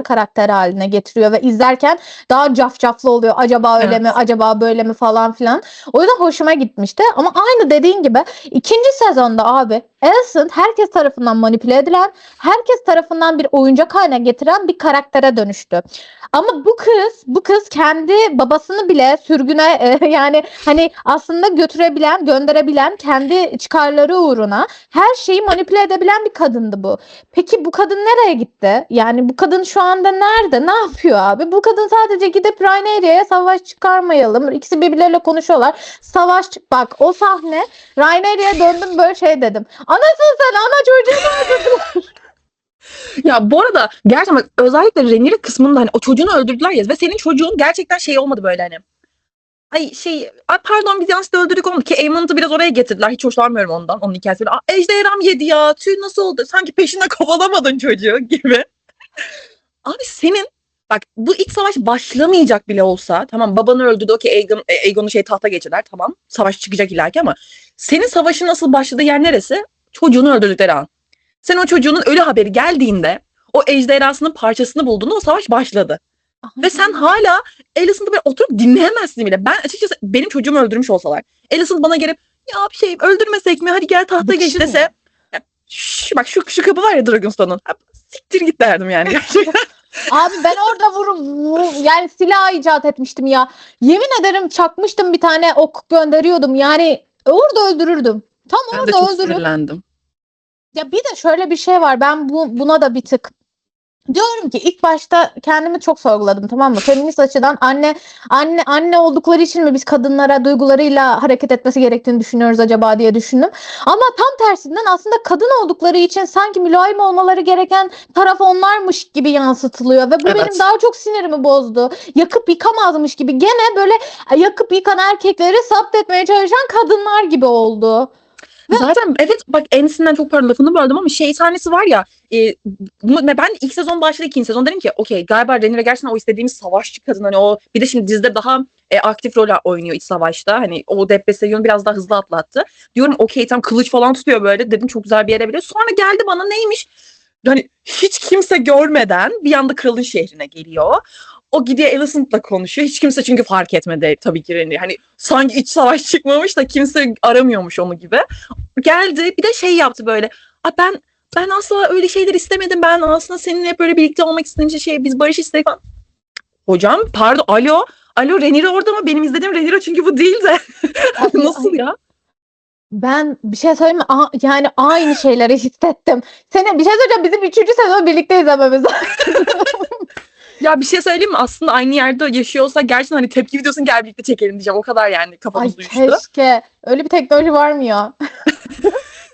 karakter haline getiriyor ve izlerken daha cafcaflı oluyor. Acaba öyle mi, acaba böyle mi falan filan. O yüzden hoşuma gitmişti. Ama aynı dediğin gibi ikinci sezonda abi Alicent herkes tarafından manipüle edilen, herkes tarafından bir oyuncak haline getiren bir karaktere dönüştü. Ama bu kız kendi babasını bile sürgüne yani hani aslında gönderebilen, kendi çıkarları uğruna her şeyi manipüle edebilen bir kadındı bu. Peki bu kadın nereye gitti? Yani bu kadın şu anda nerede? Ne yapıyor abi? Bu kadın sadece gidip Rhaenyra'ya savaş çıkarmayalım. İkisi birbirleriyle konuşuyorlar. Bak o sahne, Rhaenyra'ya döndüm böyle şey dedim. Anasın sen, ana çocuğu öldürdüler. Ya bu arada gerçekten bak, özellikle Rhaenyra kısmında hani o çocuğunu öldürdüler ya ve senin çocuğun gerçekten şey olmadı böyle hani. Ay pardon biz yanlışlıkla öldürdük onu ki Aemon'u biraz oraya getirdiler. Hiç hoşlanmıyorum ondan. Onun hikayesi böyle ejderham yedi ya. Tüy nasıl oldu? Sanki peşinde kovalamadın çocuğu gibi. Abi senin bak bu iç savaş başlamayacak bile olsa tamam babanı öldürdü okey Aegon'u tahta geçirdiler tamam savaş çıkacak ileriki ama senin savaşın nasıl başladığı yer neresi? Çocuğunu öldürdükleri an. Sen o çocuğunun ölü haberi geldiğinde o ejderhasının parçasını bulduğunda o savaş başladı. Ve sen hala Alicent'ı böyle oturup dinleyemezsin bile. Ben açıkçası benim çocuğumu öldürmüş olsalar. Alicent bana gelip ya bir şey öldürmesek mi hadi gel tahta geç dese. Ya, bak şu kapı var ya Dragonstone'un. Siktir git derdim yani gerçekten. Abi ben orada yani silah icat etmiştim ya. Yemin ederim çakmıştım bir tane ok gönderiyordum. Yani orada öldürürdüm. Tam Ben de orada çok öldürüp. sinirlendim. Ya bir de şöyle bir şey var. Ben buna da bir tık diyorum ki ilk başta kendimi çok sorguladım, tamam mı? Feminist açıdan anne oldukları için mi biz kadınlara duygularıyla hareket etmesi gerektiğini düşünüyoruz acaba diye düşündüm. Ama tam tersinden aslında kadın oldukları için sanki mülayim olmaları gereken taraf onlarmış gibi yansıtılıyor ve bu benim daha çok sinirimi bozdu. Yakıp yıkamazmış gibi gene böyle yakıp yıkan erkekleri zapt etmeye çalışan kadınlar gibi oldu. Zaten evet bak Ensinden çok pardon lafını böldüm ama şey sahnesi var ya ben ilk sezon başladı ikinci sezon dedim ki okey galiba Rhaenyra gerçekten o istediğimiz savaşçı kadın hani o bir de şimdi dizide daha aktif rol oynuyor iç savaşta hani o depresyonu biraz daha hızlı atlattı. Diyorum okey tam kılıç falan tutuyor böyle dedim çok güzel bir yere biliyor. Sonra geldi bana neymiş hani hiç kimse görmeden bir anda kralın şehrine geliyor. O gidiyor Alicent'la konuşuyor. Hiç kimse çünkü fark etmedi tabii ki Rhaenyra. Hani sanki iç savaş çıkmamış da kimse aramıyormuş onu gibi. Geldi bir de şey yaptı böyle. Ben asla öyle şeyler istemedim. Ben aslında seninle hep böyle birlikte olmak istediğim biz barış istedik falan. Hocam pardon alo Rhaenyra orada mı? Benim izlediğim Rhaenyra çünkü bu değil de. Nasıl ya? Ben bir şey söyleyeyim mi? Yani aynı şeyleri hissettim. Bir şey söyleyeceğim. Bizim 3. sezonu birlikte izlememiz lazım. Ya bir şey söyleyeyim mi? Aslında aynı yerde yaşıyorsa gerçekten hani tepki videosunu gel birlikte çekelim diyeceğim. O kadar yani kafamız uyuştu. Keşke. Öyle bir teknoloji var mı ya?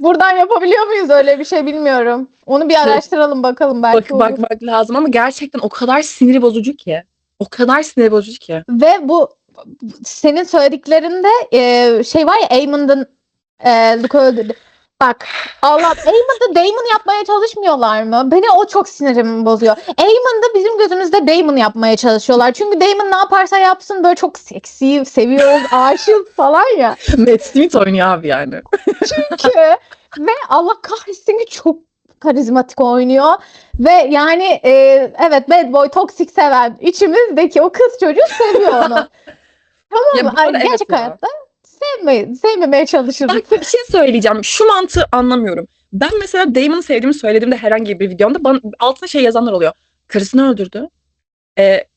Buradan yapabiliyor muyuz öyle bir şey bilmiyorum. Onu bir araştıralım bakalım belki olur. Bak lazım ama gerçekten o kadar sinir bozucu ki. O kadar sinir bozucu ki. Ve bu senin söylediklerinde şey var ya Aemond'un Luke öldürdü. Bak Allah Aemon'da Daemon yapmaya çalışmıyorlar mı? Beni o çok sinirimi bozuyor. Aemon'da bizim gözümüzde Daemon yapmaya çalışıyorlar. Çünkü Daemon ne yaparsa yapsın böyle çok seksi, seviyoruz, aşığız falan ya. Matt Smith oynuyor abi yani. Çünkü ve Allah kahretsin ki çok karizmatik oynuyor. Ve yani evet bad boy, toksik seven içimizdeki o kız çocuğu seviyor onu. Tamam mı? Ya bu arada Gerçek evet ya. hayatta sevmemeye çalışırım. Bak bir şey söyleyeceğim. Şu mantığı anlamıyorum. Ben mesela Damon'ı sevdiğimi söylediğimde herhangi bir videomda altına şey yazanlar oluyor. Karısını öldürdü.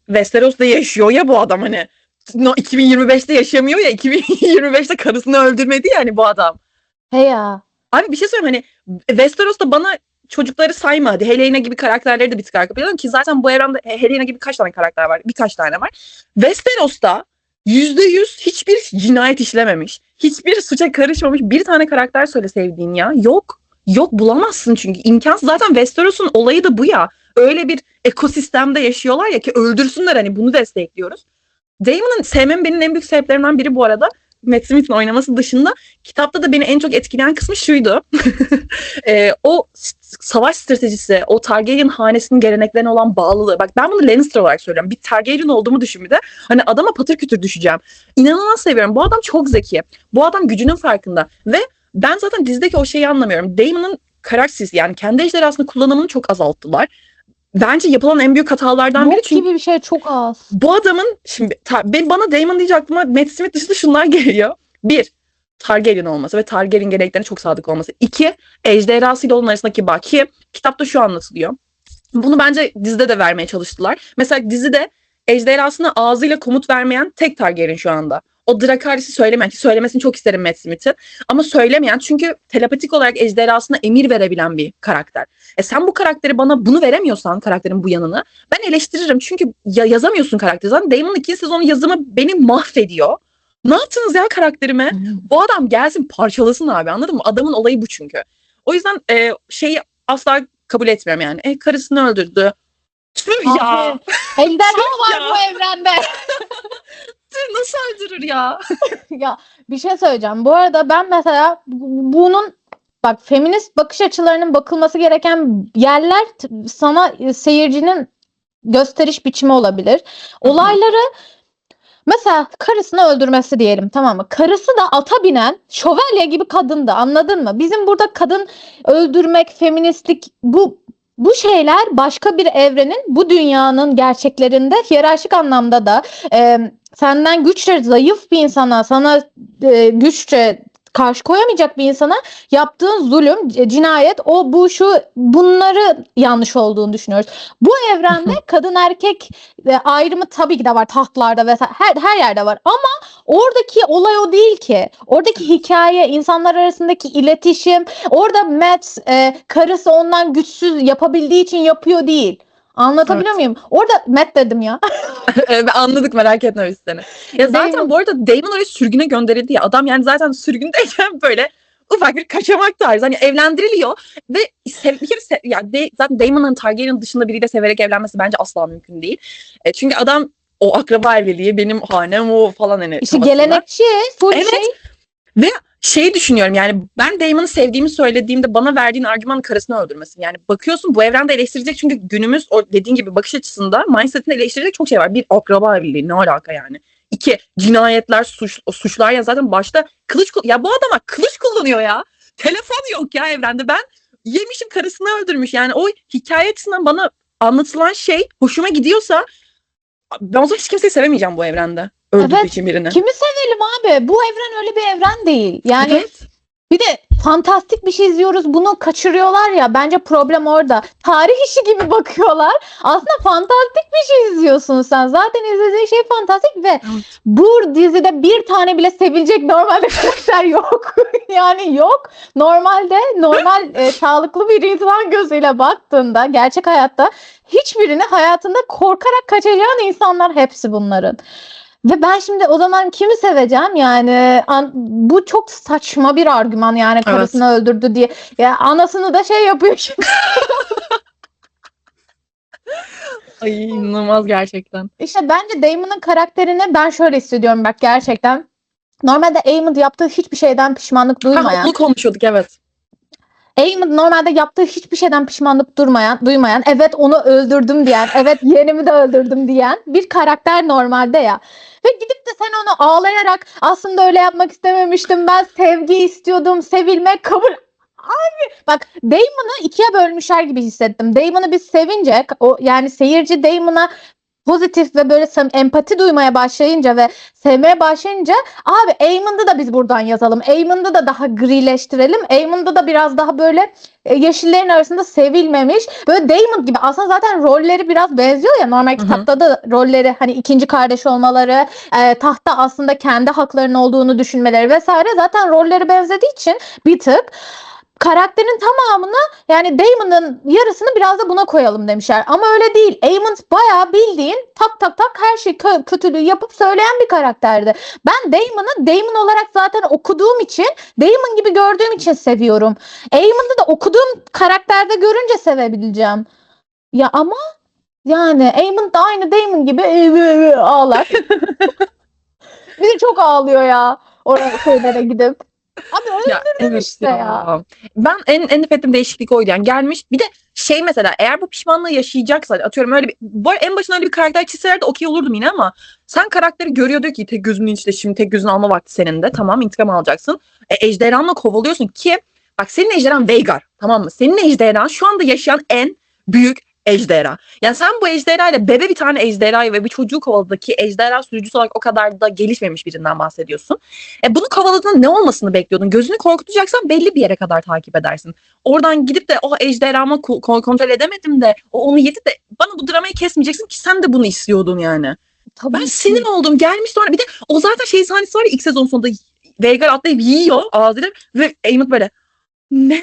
Westeros'ta yaşıyor ya bu adam hani. 2025'te yaşamıyor ya, 2025'te karısını öldürmedi ya hani bu adam. He ya. Abi bir şey söyleyeyim, hani Westeros'ta bana çocukları sayma hadi. Helena gibi karakterleri de bir tık arka planda ki zaten bu evrende Helena gibi kaç tane karakter var? Birkaç tane var. Westeros'ta %100 hiçbir cinayet işlememiş. Hiçbir suça karışmamış bir tane karakter söyle sevdiğin ya. Yok. Yok bulamazsın çünkü. İmkansız. Zaten Westeros'un olayı da bu ya. Öyle bir ekosistemde yaşıyorlar ya ki öldürsünler, hani bunu destekliyoruz. Damon'ın sevmem benim en büyük sebeplerinden biri bu arada. Matt Smith'in oynaması dışında kitapta da beni en çok etkileyen kısmı şuydu. O savaş stratejisi, o Targaryen hanesinin geleneklerine olan bağlılığı. Bak ben bunu Lannister olarak söylüyorum. Bir Targaryen olduğumu düşün bir de. Hani adama patır kütür düşeceğim. İnanılmaz seviyorum. Bu adam çok zeki. Bu adam gücünün farkında. Ve ben zaten dizideki o şeyi anlamıyorum. Damon'ın karaktersiz yani kendi ejderhasını kullanımını çok azalttılar. Bence yapılan en büyük hatalardan biri Yok çünkü gibi bir şey çok az. bu adamın şimdi bana Daemon deyince aklıma Matt Smith dışında şunlar geliyor. Bir, Targaryen olması ve Targaryen geleneklerine çok sadık olması. İki, ejderhasıyla onun arasındaki bağ ki kitapta şu anlatılıyor. Bunu bence dizide de vermeye çalıştılar. Mesela dizide ejderhasına ağzıyla komut vermeyen tek Targaryen şu anda. O Dracarys'i söylemeyen, ki söylemesini çok isterim Matt Smith'in. Ama söylemeyen çünkü telepatik olarak ejderhasına emir verebilen bir karakter. Sen bu karakteri bana bunu veremiyorsan, karakterin bu yanını ben eleştiririm. Çünkü yazamıyorsun karakteri. Zaten Daemon'un 2. sezonu yazımı beni mahvediyor. Ne yaptınız ya karakterime? Bu adam gelsin parçalasın abi, anladın mı? Adamın olayı bu çünkü. O yüzden şeyi asla kabul etmiyorum yani. Karısını öldürdü. Tüh ya. Abi, ejderha var ya. bu evrende. Tüh, nasıl öldürür ya? Ya bir şey söyleyeceğim. Bu arada ben mesela bunun bak feminist bakış açılarının bakılması gereken yerler sana seyircinin gösteriş biçimi olabilir. Olayları mesela karısını öldürmesi diyelim, tamam mı? Karısı da ata binen şövalye gibi kadındı, anladın mı? Bizim burada kadın öldürmek, feministlik bu şeyler başka bir evrenin, bu dünyanın gerçeklerinde hiyerarşik anlamda da senden güçlü zayıf bir insana, sana güçlü karşı koyamayacak bir insana yaptığın zulüm, cinayet, o bu şu, bunları yanlış olduğunu düşünüyoruz. Bu evrende kadın erkek ayrımı tabii ki de var, tahtlarda vesaire her yerde var, ama oradaki olay o değil ki. Oradaki hikaye, insanlar arasındaki iletişim, orada Matt karısı ondan güçsüz yapabildiği için yapıyor değil. Anlatabiliyor muyum? Orada Matt dedim ya. Anladık, merak etme biz seni. Ya zaten Daemon- bu arada Daemon oraya sürgüne gönderildi ya. Adam yani zaten sürgündeyken böyle ufak bir kaçamak tarzı. Hani evlendiriliyor ve bir kere zaten Daemon'ın Targaryen dışında biriyle severek evlenmesi bence asla mümkün değil. Çünkü adam o akraba evliliği, benim hanem o falan hani. İşte kafasında. gelenekçi, full Evet. şey. Ve şeyi düşünüyorum yani, ben Daemon'u sevdiğimi söylediğimde bana verdiğin argüman karısını öldürmesin. Yani bakıyorsun bu evrende eleştirecek, çünkü günümüz o dediğin gibi bakış açısında mindset'ini eleştirecek çok şey var. Bir, akraba evliliği ne alaka yani. İki, cinayetler, suçlar ya zaten başta ya bu adama kılıç kullanıyor ya. Telefon yok ya evrende. Ben yemişim karısını öldürmüş. Yani o hikaye açısından bana anlatılan şey hoşuma gidiyorsa ben o zaman hiç kimseyi sevemeyeceğim bu evrende. Öldürdüğü Evet, için birini. kimi sevelim abi? Bu evren öyle bir evren değil. Yani Evet. bir de fantastik bir şey izliyoruz, bunu kaçırıyorlar ya, bence problem orada. Tarih işi gibi bakıyorlar. Aslında fantastik bir şey izliyorsun sen. Zaten izlediğin şey fantastik ve bu dizide bir tane bile sevilecek normalde karakter yok. Yani yok. Normalde normal sağlıklı bir insan gözüyle baktığında gerçek hayatta hiçbirini hayatında korkarak kaçacağın insanlar hepsi bunların. Ve ben şimdi o zaman kimi seveceğim yani, bu çok saçma bir argüman yani, karısını öldürdü diye. Ya anasını da şey yapıyor şimdi. Ay inanılmaz gerçekten. İşte bence Daemon'un karakterini ben şöyle hissediyorum bak, gerçekten. Normalde Aemond yaptığı hiçbir şeyden pişmanlık duymayan. Onu konuşuyorduk, evet. Aemond normalde yaptığı hiçbir şeyden pişmanlık duymayan, evet onu öldürdüm diyen, evet yeğenimi de öldürdüm diyen bir karakter normalde ya. Ve gidip de sen onu ağlayarak aslında öyle yapmak istememiştim, ben sevgi istiyordum, sevilmek kabul. Abi bak, Daemon'u ikiye bölmüşler gibi hissettim. Daemon'u biz sevince, o yani seyirci Daemon'a pozitif ve böyle empati duymaya başlayınca ve sevmeye başlayınca abi Aemond'u da biz buradan yazalım. Aemond'u da daha grileştirelim. Aemond'u da biraz daha böyle yeşillerin arasında sevilmemiş. Böyle Daemon gibi aslında zaten rolleri biraz benziyor ya. Normal kitapta da rolleri hani ikinci kardeş olmaları, tahta aslında kendi haklarının olduğunu düşünmeleri vesaire zaten rolleri benzediği için bir tık karakterin tamamını yani Daemon'ın yarısını biraz da buna koyalım demişler. Ama öyle değil. Aemond bayağı bildiğin tak tak tak her şey kötülüğü yapıp söyleyen bir karakterdi. Ben Daemon'ı Daemon olarak zaten okuduğum için Daemon gibi gördüğüm için seviyorum. Aemond'u da okuduğum karakterde görünce sevebileceğim. Ya ama yani Aemond da aynı Daemon gibi ağlar. Bir de çok ağlıyor ya oraya şeylere gidip. Abi öldürdün işte ya. Ben en nefret ettiğim değişiklik oydu. Yani gelmiş bir de şey mesela eğer bu pişmanlığı yaşayacaksa atıyorum öyle bir en başına öyle bir karakter çizseler de okey olurdum yine ama sen karakteri görüyor diyor ki tek gözünün içinde şimdi tek gözünü alma vakti senin de tamam intikam alacaksın. Ejderhanla kovalıyorsun ki bak senin ejderhan Vhagar tamam mı? Senin ejderhan şu anda yaşayan en büyük ejderha. Yani sen bu ejderhayla bebe bir tane ejderhayı ve bir çocuğu kovaladı ki ejderha sürücüsü olarak o kadar da gelişmemiş birinden bahsediyorsun. Bunu kovaladığında ne olmasını bekliyordun? Gözünü korkutacaksan belli bir yere kadar takip edersin. Oradan gidip de o ejderhamı kontrol edemedim de o onu yedi de bana bu dramayı kesmeyeceksin ki sen de bunu istiyordun yani. Tabii Ben ki. sinir oldum. Gelmiş sonra bir de o zaten şey sahnesi var ya ilk sezon sonunda Vhagar atlayıp yiyor ağzıyla ve Aemond böyle ne?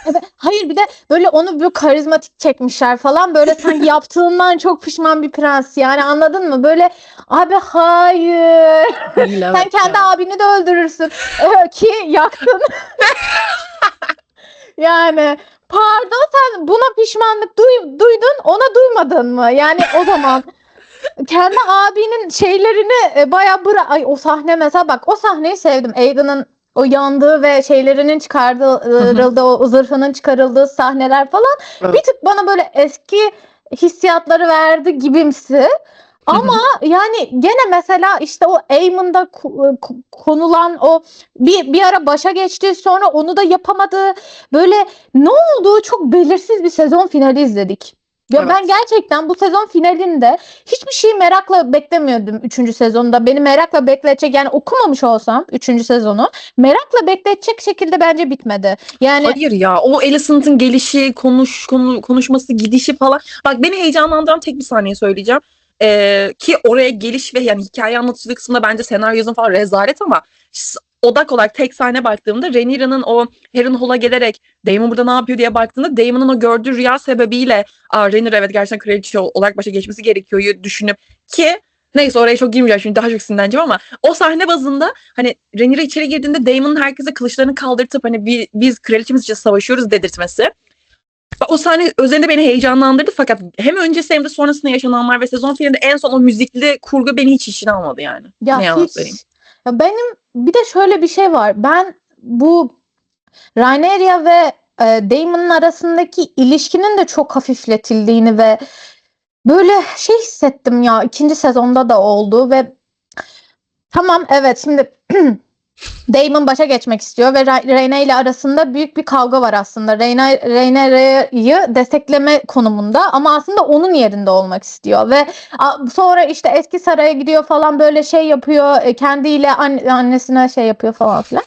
Evet, hayır bir de böyle onu böyle karizmatik çekmişler falan böyle sanki yaptığından çok pişman bir prens yani anladın mı? Böyle abi hayır Değil, sen evet kendi ya. abini de öldürürsün ki yaktın yani pardon sen buna pişmanlık duydun ona duymadın mı? Yani o zaman kendi abinin şeylerini bayağı ay o sahne mesela bak o sahneyi sevdim. Aidan'ın o yandığı ve şeylerinin çıkarıldığı o zırhının çıkarıldığı sahneler falan Evet. bir tık bana böyle eski hissiyatları verdi gibimsi. Ama yani gene mesela işte o Aemon'da konulan o bir ara başa geçti sonra onu da yapamadı. Böyle ne olduğu çok belirsiz bir sezon finali izledik. Ya Evet. ben gerçekten bu sezon finalinde hiçbir şeyi merakla beklemiyordum 3. sezonda. Beni merakla bekletecek yani okumamış olsam 3. sezonu merakla bekletecek şekilde bence bitmedi. Yani Hayır ya o Alicent'ın gelişi konuşması gidişi falan. Bak beni heyecanlandıran tek bir saniye söyleyeceğim. Ki oraya geliş ve yani hikaye anlatıcılığı kısmında bence senaryo yazım falan rezalet ama odak olarak tek sahne baktığımda Rhaenyra'nın o Harrenhal'a gelerek Daemon burada ne yapıyor diye baktığında Daemon'un o gördüğü rüya sebebiyle Rhaenyra evet gerçekten kraliçe olarak başa geçmesi gerekiyor düşünüp ki neyse oraya çok girmeyeceğim şimdi daha çok sinirleneceğim ama o sahne bazında hani Rhaenyra içeri girdiğinde Daemon'un herkese kılıçlarını kaldırtıp hani biz kraliçemiz için savaşıyoruz dedirtmesi. O sahne özelinde beni heyecanlandırdı fakat hem öncesi hem de sonrasında yaşananlar ve sezon finalinde en son o müzikli kurgu beni hiç işine almadı yani. ya Ne yalan hiç söyleyeyim. ya benim bir de şöyle bir şey var. Ben bu Rhaenyra ve Daemon'un arasındaki ilişkinin de çok hafifletildiğini ve böyle şey hissettim ya 2. sezonda da oldu ve tamam evet şimdi Daemon başa geçmek istiyor ve Rhaenyra ile arasında büyük bir kavga var aslında. Rhaenyra'yı destekleme konumunda ama aslında onun yerinde olmak istiyor ve sonra işte eski saraya gidiyor falan böyle şey yapıyor kendiyle annesine şey yapıyor falan filan.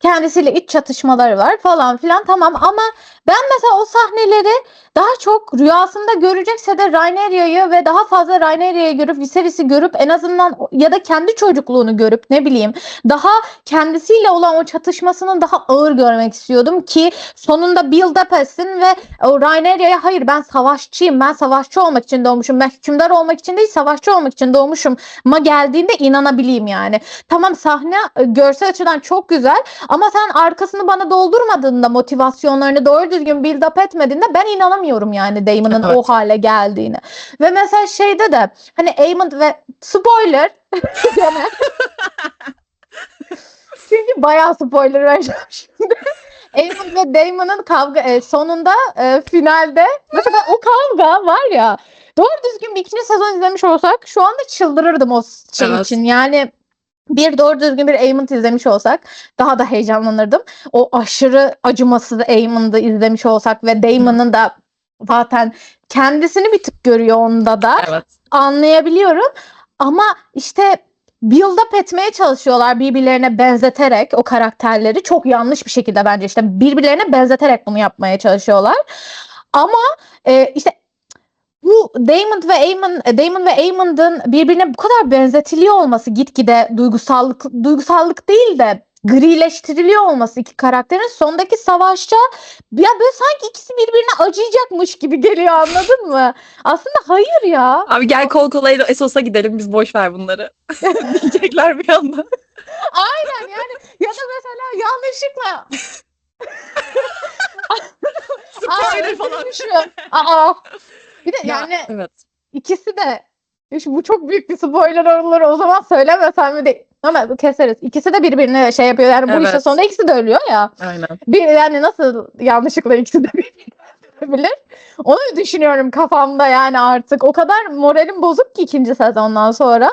Kendisiyle iç çatışmaları var falan filan tamam ama ben mesela o sahneleri daha çok rüyasında görecekse de Rhaenyra'yı ve daha fazla Rhaenyra'yı görüp Viserys'i görüp en azından ya da kendi çocukluğunu görüp ne bileyim daha kendisiyle olan o çatışmasını daha ağır görmek istiyordum ki sonunda build up etsin ve o Rhaenyra'ya hayır ben savaşçıyım ben savaşçı olmak için doğmuşum ben hükümdar olmak için değil savaşçı olmak için doğmuşum ma geldiğinde inanabileyim yani. Tamam sahne görsel açıdan çok güzel ama sen arkasını bana doldurmadığında motivasyonlarını doğru düzgün build up etmediğinde ben inanamıyorum yani Daemon'ın Evet. o hale geldiğine. Ve mesela şeyde de hani Aemond ve spoiler gene. Çünkü bayağı spoiler vereceğim şimdi. Aemond ve Daemon'ın kavga sonunda finalde mesela o kavga var ya doğru düzgün bir 2. sezon izlemiş olsak şu anda çıldırırdım o şey Evet. için yani bir doğru düzgün bir Aemond izlemiş olsak daha da heyecanlanırdım. O aşırı acımasız Aemond'u izlemiş olsak ve Daemon'ın da zaten kendisini bir tık görüyor onda da. Evet. Anlayabiliyorum. Ama işte build up etmeye çalışıyorlar birbirlerine benzeterek o karakterleri. Çok yanlış bir şekilde bence işte birbirlerine benzeterek bunu yapmaya çalışıyorlar. Ama işte bu Damon ve Aemond'un birbirine bu kadar benzetiliyor olması gitgide duygusallık değil de grileştiriliyor olması iki karakterin sondaki savaşta ya böyle sanki ikisi birbirine acıyacakmış gibi geliyor, anladın mı? Aslında hayır ya. Abi gel kol kola Essos'a gidelim, biz boş ver bunları. Diyecekler bir anda. Aynen yani, ya da mesela yanlışlıkla Spoiler falan. öldürmüşüm. Aa. Bir de Ya, yani evet. İkisi de bu çok büyük bir spoiler olur, o zaman söylemesem mi de, ama keseriz. İkisi de birbirine şey yapıyor. Yani bu Evet. işin sonunda ikisi de ölüyor ya. Aynen. Yani nasıl yanlışlıkla ikisi de birbirine ölebilir? Onu düşünüyorum kafamda yani artık. O kadar moralim bozuk ki ikinci sezondan sonra.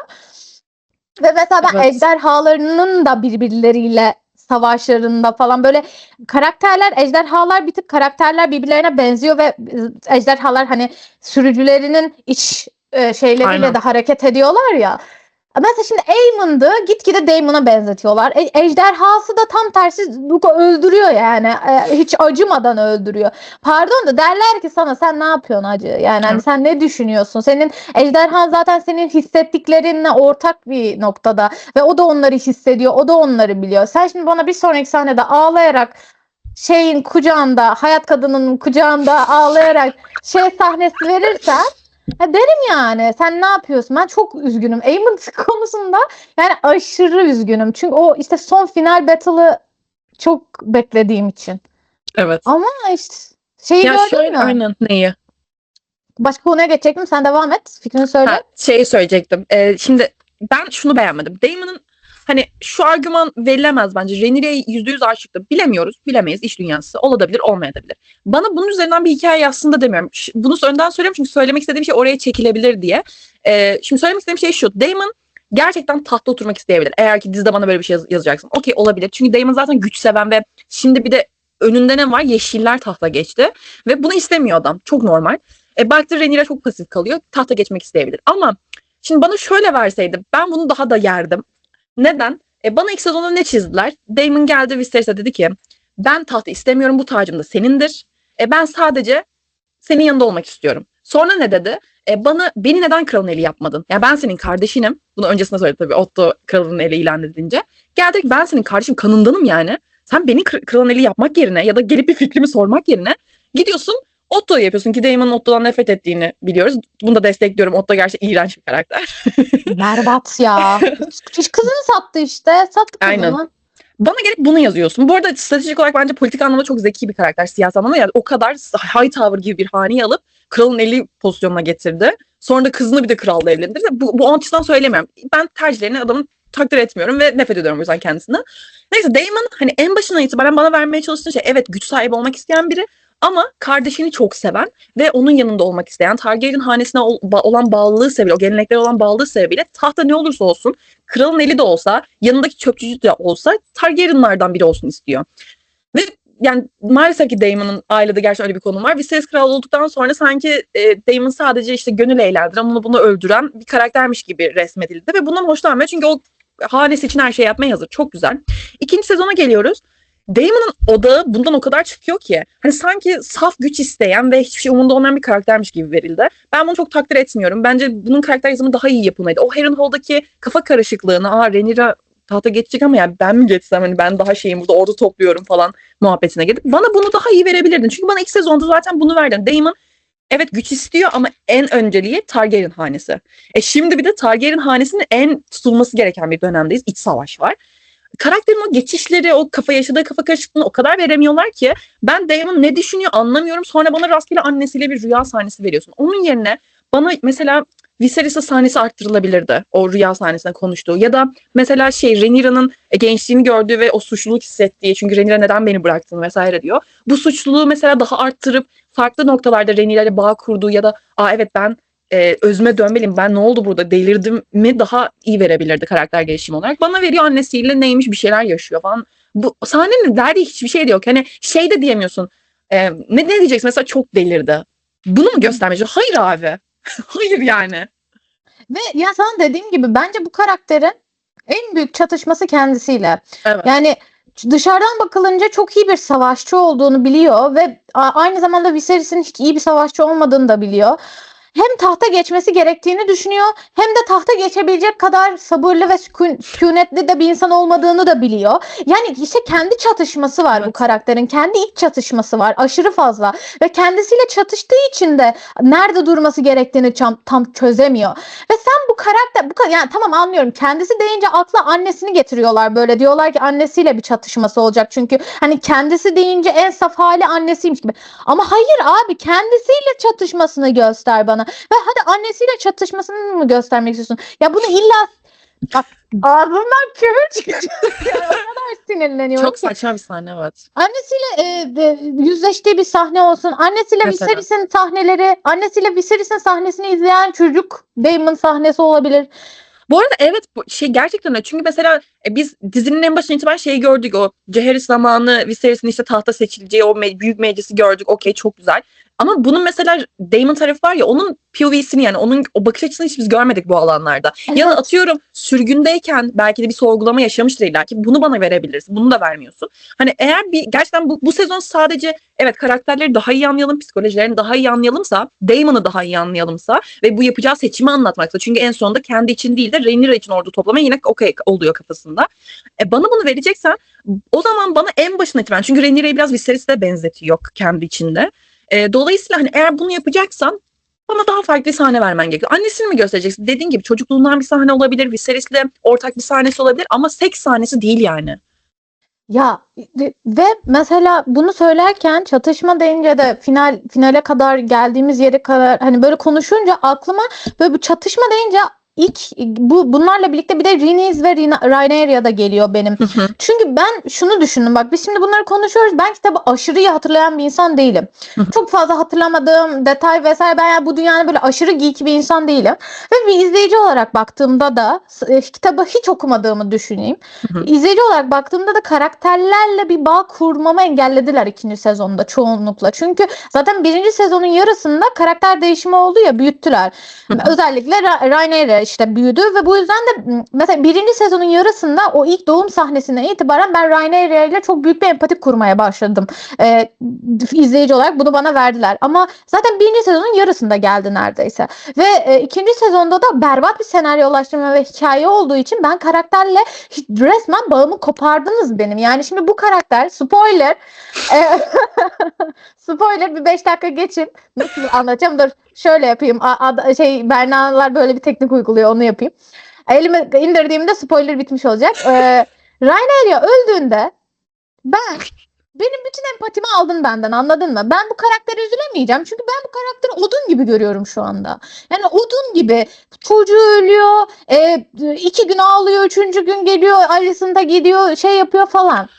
Ve mesela ben Evet. ejderhalarının da birbirleriyle savaşlarında falan böyle ejderhalar bir tık karakterler birbirlerine benziyor ve ejderhalar hani sürücülerinin iç şeyleriyle Aynen. de hareket ediyorlar ya. Mesela şimdi Aemond'u gitgide Daemon'a benzetiyorlar. Ejderhası da tam tersi Luke'u öldürüyor yani. Hiç acımadan öldürüyor. Pardon da derler ki sana, sen ne yapıyorsun hacı? Yani hani sen ne düşünüyorsun? Senin ejderhan zaten senin hissettiklerinle ortak bir noktada ve o da onları hissediyor. O da onları biliyor. Sen şimdi bana bir sonraki sahnede ağlayarak şeyin kucağında, hayat kadının kucağında ağlayarak sahnesi verirsen derim yani sen ne yapıyorsun? Ben çok üzgünüm. Aemond konusunda yani aşırı üzgünüm. Çünkü o işte son final battle'ı çok beklediğim için. Evet. Ama işte şeyi Ya gördün şöyle, mü? aynen, neyi? Başka konuya geçecektim. Sen devam et. Fikrini söyle. Ha, şeyi söyleyecektim. Şimdi ben şunu beğenmedim. Damon'ın hani şu argüman verilemez bence. Rhaenyra'ya %100 aşıktı. Bilemiyoruz. Bilemeyiz. İş dünyası. Olabilir, olmayabilir. Bana bunun üzerinden bir hikaye yazsın demiyorum. Bunu önden söylüyorum çünkü söylemek istediğim şey oraya çekilebilir diye. Şimdi söylemek istediğim şey şu. Damon gerçekten tahta oturmak isteyebilir. Eğer ki dizide bana böyle bir şey yazacaksın. Okey, olabilir. Çünkü Damon zaten güç seven ve şimdi bir de önünde ne var? Yeşiller tahta geçti. Ve bunu istemiyor adam. Çok normal. Baktı Rhaenyra çok pasif kalıyor. Tahta geçmek isteyebilir. Ama şimdi bana şöyle verseydi ben bunu daha da yerdim. Neden? Bana ilk sezonda ne çizdiler? Daemon geldi Viserys'e dedi ki ben tahtı istemiyorum, bu tacım da senindir. Ben sadece senin yanında olmak istiyorum. Sonra ne dedi? Beni neden kralın eli yapmadın? Ya ben senin kardeşinim. Bunu öncesinde söyledi tabii, Otto kralın eli ilan edilince. Geldi ki ben senin kardeşim, kanındanım yani. Sen beni kralın eli yapmak yerine ya da gelip bir fikrimi sormak yerine gidiyorsun Otto'yu yapıyorsun ki Daemon'un Otto'dan nefret ettiğini biliyoruz. Bunu da destekliyorum. Otto gerçekten iğrenç bir karakter. Berbat ya. Kızını sattı işte. Sattı kızını. Aynen. Bana gelip bunu yazıyorsun. Bu arada stratejik olarak bence politik anlamda çok zeki bir karakter, siyasi anlamda. Yani o kadar high tower gibi bir haneyi alıp kralın eli pozisyonuna getirdi. Sonra da kızını bir de kralla evlendirdi. Bu açıdan söylemiyorum. Ben tercihlerini adamın takdir etmiyorum ve nefret ediyorum o yüzden kendisinden. Neyse, Daemon hani en başından itibaren bana vermeye çalıştığı şey, evet, güç sahibi olmak isteyen biri ama kardeşini çok seven ve onun yanında olmak isteyen, Targaryen hanesine olan bağlılığı sebebiyle, o geleneklere olan bağlılığı sebebiyle tahta ne olursa olsun, kralın eli de olsa, yanındaki çöpçücü de olsa Targaryenlardan biri olsun istiyor. Ve yani maalesef ki Daemon'un ailede gerçekten öyle bir konu var. Viserys kral olduktan sonra sanki Daemon sadece işte gönül eğlendiren, bunu öldüren bir karaktermiş gibi resmedildi ve bundan hoşlanmıyor çünkü o hanesi için her şey yapmaya hazır. Çok güzel. İkinci sezona geliyoruz. Daemon'un odağı bundan o kadar çıkıyor ki hani sanki saf güç isteyen ve hiçbir şey umurunda olmayan bir karaktermiş gibi verildi. Ben bunu çok takdir etmiyorum. Bence bunun karakter yazımı daha iyi yapılmalıydı. O Harrenhal'daki kafa karışıklığını, Rhaenyra tahta geçecek ama ya ben mi geçsem, hani ben daha şeyim, burada ordu topluyorum falan muhabbetine gidip bana bunu daha iyi verebilirdin. Çünkü bana ilk sezonda zaten bunu verdin. Daemon evet güç istiyor ama en önceliği Targaryen hanesi. Şimdi bir de Targaryen hanesinin en tutulması gereken bir dönemdeyiz. İç savaş var. Karakterin o geçişleri, o yaşadığı kafa karışıklığını o kadar veremiyorlar ki ben Daemon ne düşünüyor anlamıyorum. Sonra bana rastgele annesiyle bir rüya sahnesi veriyorsun. Onun yerine bana mesela Viserys'in sahnesi arttırılabilirdi. O rüya sahnesinde konuştuğu. Ya da mesela Rhaenyra'nın gençliğini gördüğü ve o suçluluk hissettiği. Çünkü Rhaenyra neden beni bıraktın vesaire diyor. Bu suçluluğu mesela daha arttırıp farklı noktalarda Rhaenyra ile bağ kurduğu ya da evet ben özüme dönmeliyim, ben ne oldu burada, delirdim mi, daha iyi verebilirdi karakter gelişimi olarak. Bana veriyor annesiyle neymiş, bir şeyler yaşıyor falan. Bu sahnenin verdiği hiçbir şey de yok. Hani şey de diyemiyorsun. Ne diyeceksin mesela, çok delirdi. Bunu mu göstermeyecek? Hayır abi. Hayır yani. Ve ya sana dediğim gibi bence bu karakterin en büyük çatışması kendisiyle. Evet. Yani dışarıdan bakılınca çok iyi bir savaşçı olduğunu biliyor ve aynı zamanda Viserys'in hiç iyi bir savaşçı olmadığını da biliyor. Hem tahta geçmesi gerektiğini düşünüyor hem de tahta geçebilecek kadar sabırlı ve sükunetli de bir insan olmadığını da biliyor. Yani işte kendi çatışması var bu Evet. karakterin. Kendi iç çatışması var aşırı fazla. Ve kendisiyle çatıştığı için de nerede durması gerektiğini tam çözemiyor. Ve sen bu karakter yani tamam anlıyorum. Kendisi deyince akla annesini getiriyorlar böyle. Diyorlar ki annesiyle bir çatışması olacak. Çünkü hani kendisi deyince en saf hali annesiymiş gibi. Ama hayır abi kendisiyle çatışmasını göster bana. Ve hadi annesiyle çatışmasını mı göstermek istiyorsun? Ya bunu illa bak ağzından kömür çıkacak. Yani o kadar sinirleniyorum. Çok saçma bir sahne, evet. Annesiyle yüzleştiği bir sahne olsun. Annesiyle Mesela. Viserys'in sahneleri, annesiyle Viserys'in sahnesini izleyen çocuk Daemon sahnesi olabilir. Bu arada evet bu şey gerçekten öyle. Çünkü mesela biz dizinin en başından itibaren şeyi gördük. O Jaehaerys zamanı Viserys'in işte tahta seçileceği o büyük meclisi gördük. Okey, çok güzel. Ama bunun mesela Daemon tarafı var ya, onun POV'sini yani onun o bakış açısını hiç biz görmedik bu alanlarda. Ya da Evet. atıyorum sürgündeyken belki de bir sorgulama yaşamıştır illa ki. Bunu bana verebilirsin. Bunu da vermiyorsun. Hani eğer bir gerçekten bu sezon sadece evet karakterleri daha iyi anlayalım, psikolojilerini daha iyi anlayalımsa, Daemon'ı daha iyi anlayalımsa ve bu yapacağı seçimi anlatmaksa. Çünkü en sonunda kendi için değil de Rhaenyra için ordu toplama yine okey oluyor kafasında. Bana bunu vereceksen o zaman bana en başına itibaren, çünkü Rhaenyra'yı biraz Viserys'e benzetiyor kendi içinde. Dolayısıyla hani eğer bunu yapacaksan bana daha farklı bir sahne vermen gerekiyor. Annesini mi göstereceksin? Dediğin gibi çocukluğundan bir sahne olabilir, Viserys'le ortak bir sahnesi olabilir ama seks sahnesi değil yani. Ya ve mesela bunu söylerken çatışma deyince de finale kadar geldiğimiz yere kadar hani böyle konuşunca aklıma böyle bir çatışma deyince ilk bunlarla birlikte bir de Rhaenys ve Rhaenyra da geliyor benim. Çünkü ben şunu düşündüm, bak biz şimdi bunları konuşuyoruz. Ben kitabı aşırı iyi hatırlayan bir insan değilim. Çok fazla hatırlamadığım detay vesaire, ben yani bu dünyanın böyle aşırı geek bir insan değilim. Ve bir izleyici olarak baktığımda da kitabı hiç okumadığımı düşüneyim. İzleyici olarak baktığımda da karakterlerle bir bağ kurmamı engellediler ikinci sezonda çoğunlukla. Çünkü zaten birinci sezonun yarısında karakter değişimi oldu ya, büyüttüler. Özellikle Rhaenyra işte büyüdü ve bu yüzden de mesela birinci sezonun yarısında o ilk doğum sahnesinden itibaren ben Rhaenyra ile çok büyük bir empati kurmaya başladım. İzleyici olarak bunu bana verdiler. Ama zaten birinci sezonun yarısında geldi neredeyse. Ve ikinci sezonda da berbat bir senaryolaştırma ve hikaye olduğu için ben karakterle resmen bağımı kopardınız benim. Yani şimdi bu karakter spoiler spoiler bir 5 dakika geçin. Nasıl anlatacağım? Dur şöyle yapayım. Berna'lar böyle bir teknik uyguluyor, onu yapayım. Elime indirdiğimde spoiler bitmiş olacak. Rhaenyra öldüğünde benim bütün empatimi aldın benden, anladın mı? Ben bu karaktere üzülemeyeceğim. Çünkü ben bu karakteri odun gibi görüyorum şu anda. Yani odun gibi. Çocuğu ölüyor. 2 gün ağlıyor. 3. gün geliyor. Ailesinde gidiyor. Şey yapıyor falan.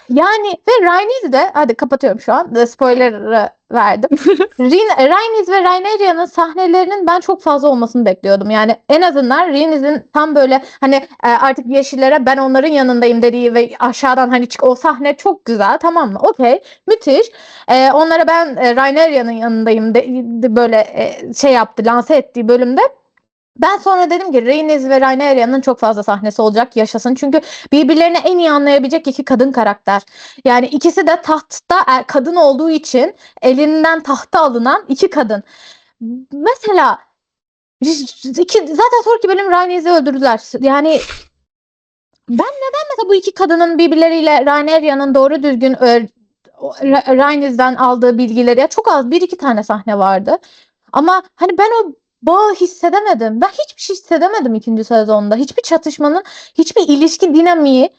Yani ve Rhaenys de, hadi kapatıyorum şu an. Spoiler verdim. Rhaenys ve Rhaenyra'nın sahnelerinin ben çok fazla olmasını bekliyordum. Yani en azından Rhaenys'in tam böyle hani artık yeşillere ben onların yanındayım dediği ve aşağıdan hani o sahne çok güzel, tamam mı? Okey, müthiş. Onlara ben Rhaenyra'nın yanındayım böyle şey yaptı, lanse ettiği bölümde. Ben sonra dedim ki Rhaenys ve Rhaenyra'nın çok fazla sahnesi olacak, yaşasın. Çünkü birbirlerini en iyi anlayabilecek iki kadın karakter. Yani ikisi de tahtta kadın olduğu için elinden tahta alınan iki kadın. Mesela zaten sonraki bölüm Rhaenys'i öldürdüler. Yani ben neden mesela bu iki kadının birbirleriyle Rhaenyra'nın doğru düzgün Rhaenys'den aldığı bilgileri, ya çok az bir iki tane sahne vardı. Ama hani ben o bağı hissedemedim. Ben hiçbir şey hissedemedim ikinci sezonda. Hiçbir çatışmanın, hiçbir ilişki dinamiği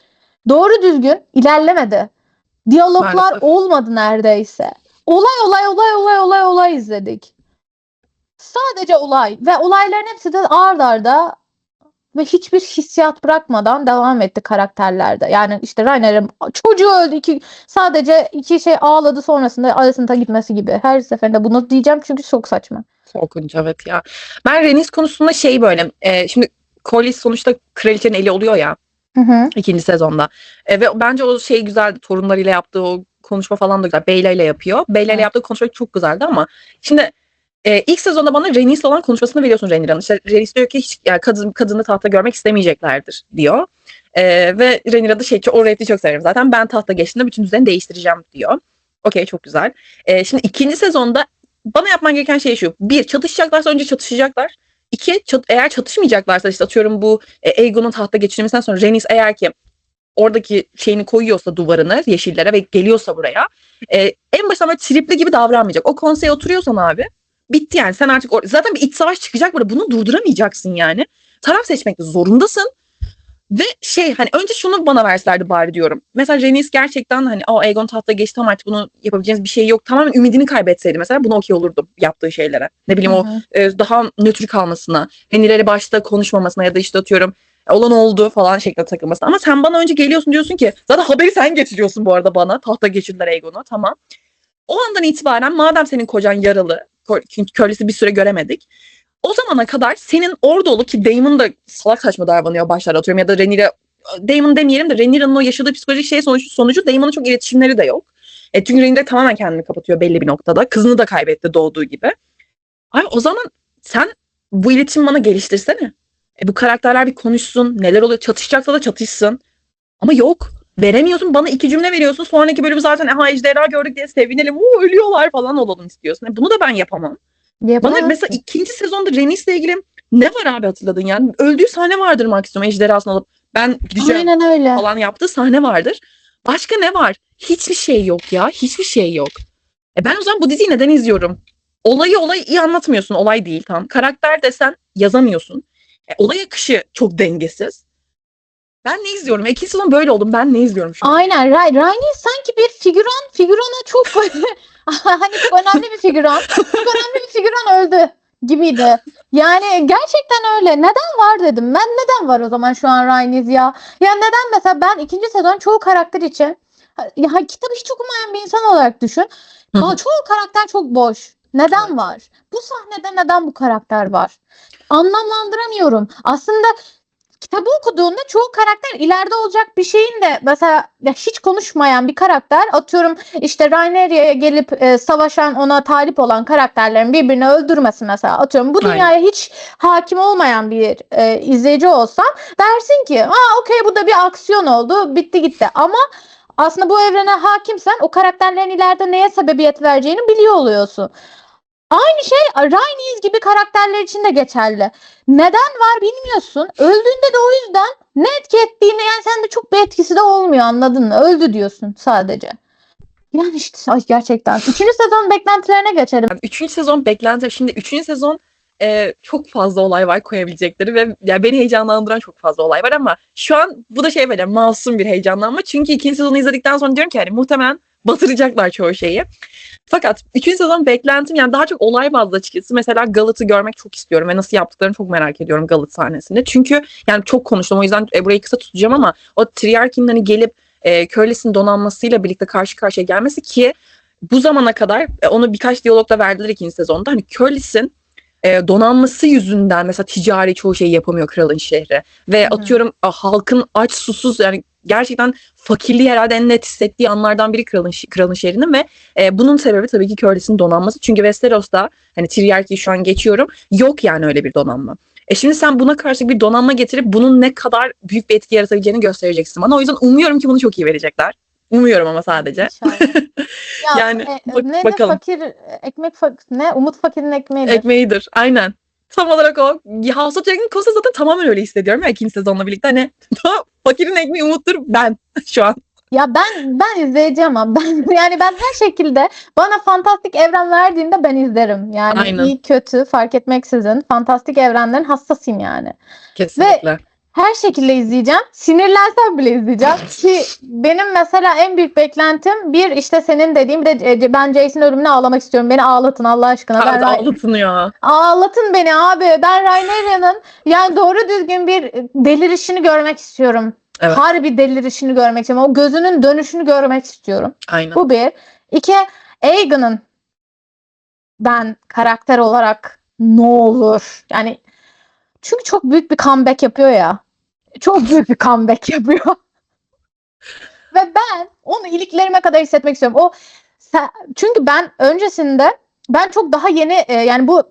doğru düzgün ilerlemedi. Diyaloglar Maalesef. olmadı neredeyse. Olay izledik. Sadece olay ve olayların hepsi de ard arda ve hiçbir hissiyat bırakmadan devam etti karakterlerde. Yani işte Rhaenyra çocuğu öldü, sadece iki şey ağladı, sonrasında Alicent'a gitmesi gibi. Her seferinde bunu diyeceğim çünkü çok saçma. Korkunç, evet ya. Ben Rhaenys konusunda şey böyle şimdi Corlys sonuçta kraliçenin eli oluyor ya Hı hı. ikinci sezonda. Ve bence o şey güzeldi, torunlarıyla yaptığı o konuşma falan da güzel. Beyla ile yapıyor. Beyla ile Evet. yaptığı konuşma çok güzeldi ama şimdi ilk sezonda bana Rhaenys'le olan konuşmasını veriyorsun Rhaenyra'nın. İşte Rhaenys diyor ki hiç yani kadını tahta görmek istemeyeceklerdir diyor. Ve Rhaenyra da o repliği çok severim zaten. Ben tahta geçtiğimde bütün düzeni değiştireceğim diyor. Okey, çok güzel. Şimdi ikinci sezonda bana yapman gereken şey şu. Bir, çatışacaklarsa önce çatışacaklar. İki, eğer çatışmayacaklarsa işte atıyorum bu Aegon'un tahta geçirmesinden sonra Rhaenys eğer ki oradaki şeyini koyuyorsa duvarını yeşillere ve geliyorsa buraya en baştan böyle tripli gibi davranmayacak. O konseye oturuyorsan abi bitti yani. Sen artık zaten bir iç savaş çıkacak burada. Bunu durduramayacaksın yani. Taraf seçmek zorundasın. Ve hani önce şunu bana verselerdi bari diyorum. Mesela Rhaenys gerçekten hani Aegon tahta geçti ama artık bunu yapabileceğiniz bir şey yok. Tamamen ümidini kaybetseydi mesela buna okey olurdum yaptığı şeylere. Ne bileyim o daha nötr kalmasına, Rhaenyra'yla başta konuşmamasına ya da işte atıyorum olan oldu falan şeklinde takılmasına. Ama sen bana önce geliyorsun diyorsun ki zaten haberi sen getiriyorsun bu arada bana. Tahta geçirdiler Aegon'u, tamam. O andan itibaren madem senin kocan yaralı, kölesi bir süre göremedik. O zamana kadar senin orada olup ki Daemon da salak saçma davranıyor başlarda atıyorum ya da Rhaenyra, Daemon demeyelim de Rhaenyra'nın o yaşadığı psikolojik şey sonucu Daemon'un çok iletişimleri de yok. Çünkü Rhaenyra tamamen kendini kapatıyor belli bir noktada. Kızını da kaybetti doğduğu gibi. Abi o zaman sen bu iletişimi bana geliştirsene. Bu karakterler bir konuşsun. Neler oluyor? Çatışacaksa da çatışsın. Ama yok. Veremiyorsun. Bana 2 cümle veriyorsun. Sonraki bölüm zaten ejderha gördük diye sevinelim. Ölüyorlar falan olalım istiyorsun. Bunu da ben yapamam. Bana mesela ikinci sezonda Rhaenys'le ilgili ne var abi hatırladın yani? Öldüğü sahne vardır maksimum ejderhasını alıp ben gideceğim Aynen öyle. falan yaptığı sahne vardır. Başka ne var? Hiçbir şey yok ya. Hiçbir şey yok. Ben o zaman bu diziyi neden izliyorum? Olayı iyi anlatmıyorsun. Olay değil, tamam. Karakter desen yazamıyorsun. Olay akışı çok dengesiz. Ben ne izliyorum? İkinci sezon böyle oldum. Ben ne izliyorum şu an? Aynen. Rhaenys sanki bir figürana çok böyle hani çok önemli bir figüran. Çok önemli bir figüran öldü gibiydi. Yani gerçekten öyle. Neden var dedim. Ben neden var o zaman şu an Rhaenys ya? Ya neden mesela ben ikinci sezon çoğu karakter için ya kitabı hiç okumayan bir insan olarak düşün. Çoğu karakter çok boş. Neden var? Bu sahnede neden bu karakter var? Anlamlandıramıyorum. Aslında kitabı okuduğunda çoğu karakter ileride olacak bir şeyin de mesela hiç konuşmayan bir karakter atıyorum işte Rhaenyra'ya gelip savaşan ona talip olan karakterlerin birbirini öldürmesi mesela atıyorum bu dünyaya hiç hakim olmayan bir izleyici olsam dersin ki okey bu da bir aksiyon oldu bitti gitti ama aslında bu evrene hakimsen o karakterlerin ileride neye sebebiyet vereceğini biliyor oluyorsun. Aynı şey Rhaenys gibi karakterler için de geçerli. Neden var bilmiyorsun. Öldüğünde de o yüzden ne etki ettiğini yani sende çok bir etkisi de olmuyor anladın mı? Öldü diyorsun sadece. Yani işte gerçekten. 3. sezon beklentilerine geçelim. Üçüncü sezon beklenti. Şimdi 3. sezon çok fazla olay var koyabilecekleri ve yani beni heyecanlandıran çok fazla olay var ama şu an bu da böyle masum bir heyecanlanma. Çünkü 2. sezonu izledikten sonra diyorum ki hani muhtemelen batıracaklar çoğu şeyi. Fakat 3. sezon beklentim yani daha çok olay bazlı açıkçası. Mesela Galat'ı görmek çok istiyorum ve nasıl yaptıklarını çok merak ediyorum Galat sahnesinde. Çünkü yani çok konuştum o yüzden burayı kısa tutacağım ama o Triarchy'nin hani gelip Corlys'in donanmasıyla birlikte karşı karşıya gelmesi ki bu zamana kadar onu birkaç diyalogda verdiler 2. sezonda. Hani Corlys'in donanması yüzünden mesela ticari çoğu şeyi yapamıyor kralın şehri. Ve atıyorum halkın aç susuz yani gerçekten fakirliği herhalde en net hissettiği anlardan biri kralın şehrinin ve bunun sebebi tabii ki Corlys'in donanması. Çünkü Westeros'ta hani Triarchy'yi şu an geçiyorum yok yani öyle bir donanma. Şimdi sen buna karşı bir donanma getirip bunun ne kadar büyük bir etki yaratabileceğini göstereceksin bana. O yüzden umuyorum ki bunu çok iyi verecekler. Umuyorum ama sadece. Ya, yani ne bakalım. fakir ekmek ne umut fakirin ekmeğidir. Ekmeğidir. Aynen. Tam olarak o. House of Dragon'ın konusu zaten tamamen öyle hissediyorum ya 2. sezonla birlikte. Hani fakirin ekmeği umuttur ben şu an. Ya ben izleyeceğim ama ben her şekilde bana fantastik evren verdiğinde ben izlerim. Yani Aynen. iyi kötü fark etmeksizin fantastik evrenlerin hassasıyım yani. Kesinlikle. Ve her şekilde izleyeceğim. Sinirlensem bile izleyeceğim. Ki benim mesela en büyük beklentim bir işte senin dediğin bir de ben Jace'in ölümüne ağlamak istiyorum. Beni ağlatın Allah aşkına. Ağlatın ya. Ağlatın beni abi. Ben Rhaenyra'nın yani doğru düzgün bir delirişini görmek istiyorum. Evet. Harbi delirişini görmek istiyorum. O gözünün dönüşünü görmek istiyorum. Aynen. Bu bir. İki, Aegon'un ben karakter olarak ne olur? Yani çünkü çok büyük bir comeback yapıyor ya. Çok büyük bir comeback yapıyor. Ve ben onu iliklerime kadar hissetmek istiyorum. Çünkü ben öncesinde çok daha yeni yani bu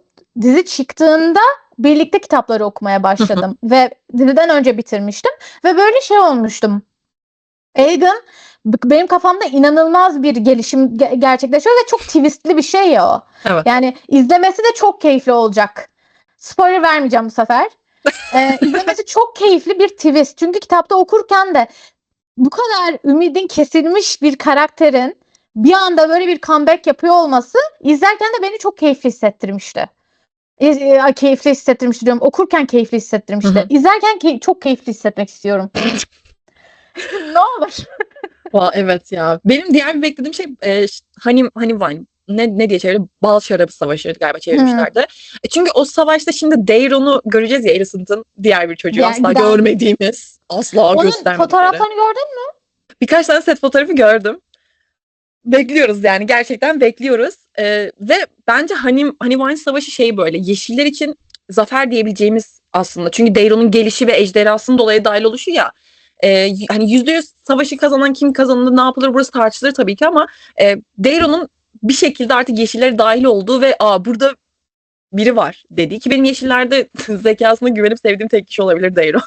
dizi çıktığında birlikte kitapları okumaya başladım. Ve diziden önce bitirmiştim. Ve böyle şey olmuştum. Aegon benim kafamda inanılmaz bir gelişim gerçekleşiyor ve çok twistli bir şey ya o. Evet. Yani izlemesi de çok keyifli olacak. Spoiler vermeyeceğim bu sefer. İzlemesi çok keyifli bir twist. Çünkü kitapta okurken de bu kadar ümidin kesilmiş bir karakterin bir anda böyle bir comeback yapıyor olması izlerken de beni çok keyifli hissettirmişti. Keyifli hissettirmişti diyorum. Okurken keyifli hissettirmişti. Hı hı. İzlerken çok keyifli hissetmek istiyorum. Ne olur. Evet ya. Benim diğer bir beklediğim şey Honey Wine. Ne diye çeviriyor? Bal şarabı savaşı galiba çevirmişlerdi. Çünkü o savaşta şimdi Daeron'u göreceğiz ya, Alicent'ın diğer bir çocuğu. Asla görmediğimiz, asla Onun göstermedikleri. fotoğraflarını gördün mü? Birkaç tane set fotoğrafı gördüm. Bekliyoruz yani, gerçekten bekliyoruz. Ve bence Honey Wine savaşı şey, böyle yeşiller için zafer diyebileceğimiz aslında. Çünkü Daeron'un gelişi ve ejderhasının dolayı dahil oluşu ya. Hani %100 savaşı kazanan kim kazanır, ne yapılır, burası tartışılır tabii ki, ama Daeron'un bir şekilde artık yeşillere dahil olduğu ve burada biri var dediği, ki benim yeşillerde zekasına güvenip sevdiğim tek kişi olabilir Daeron.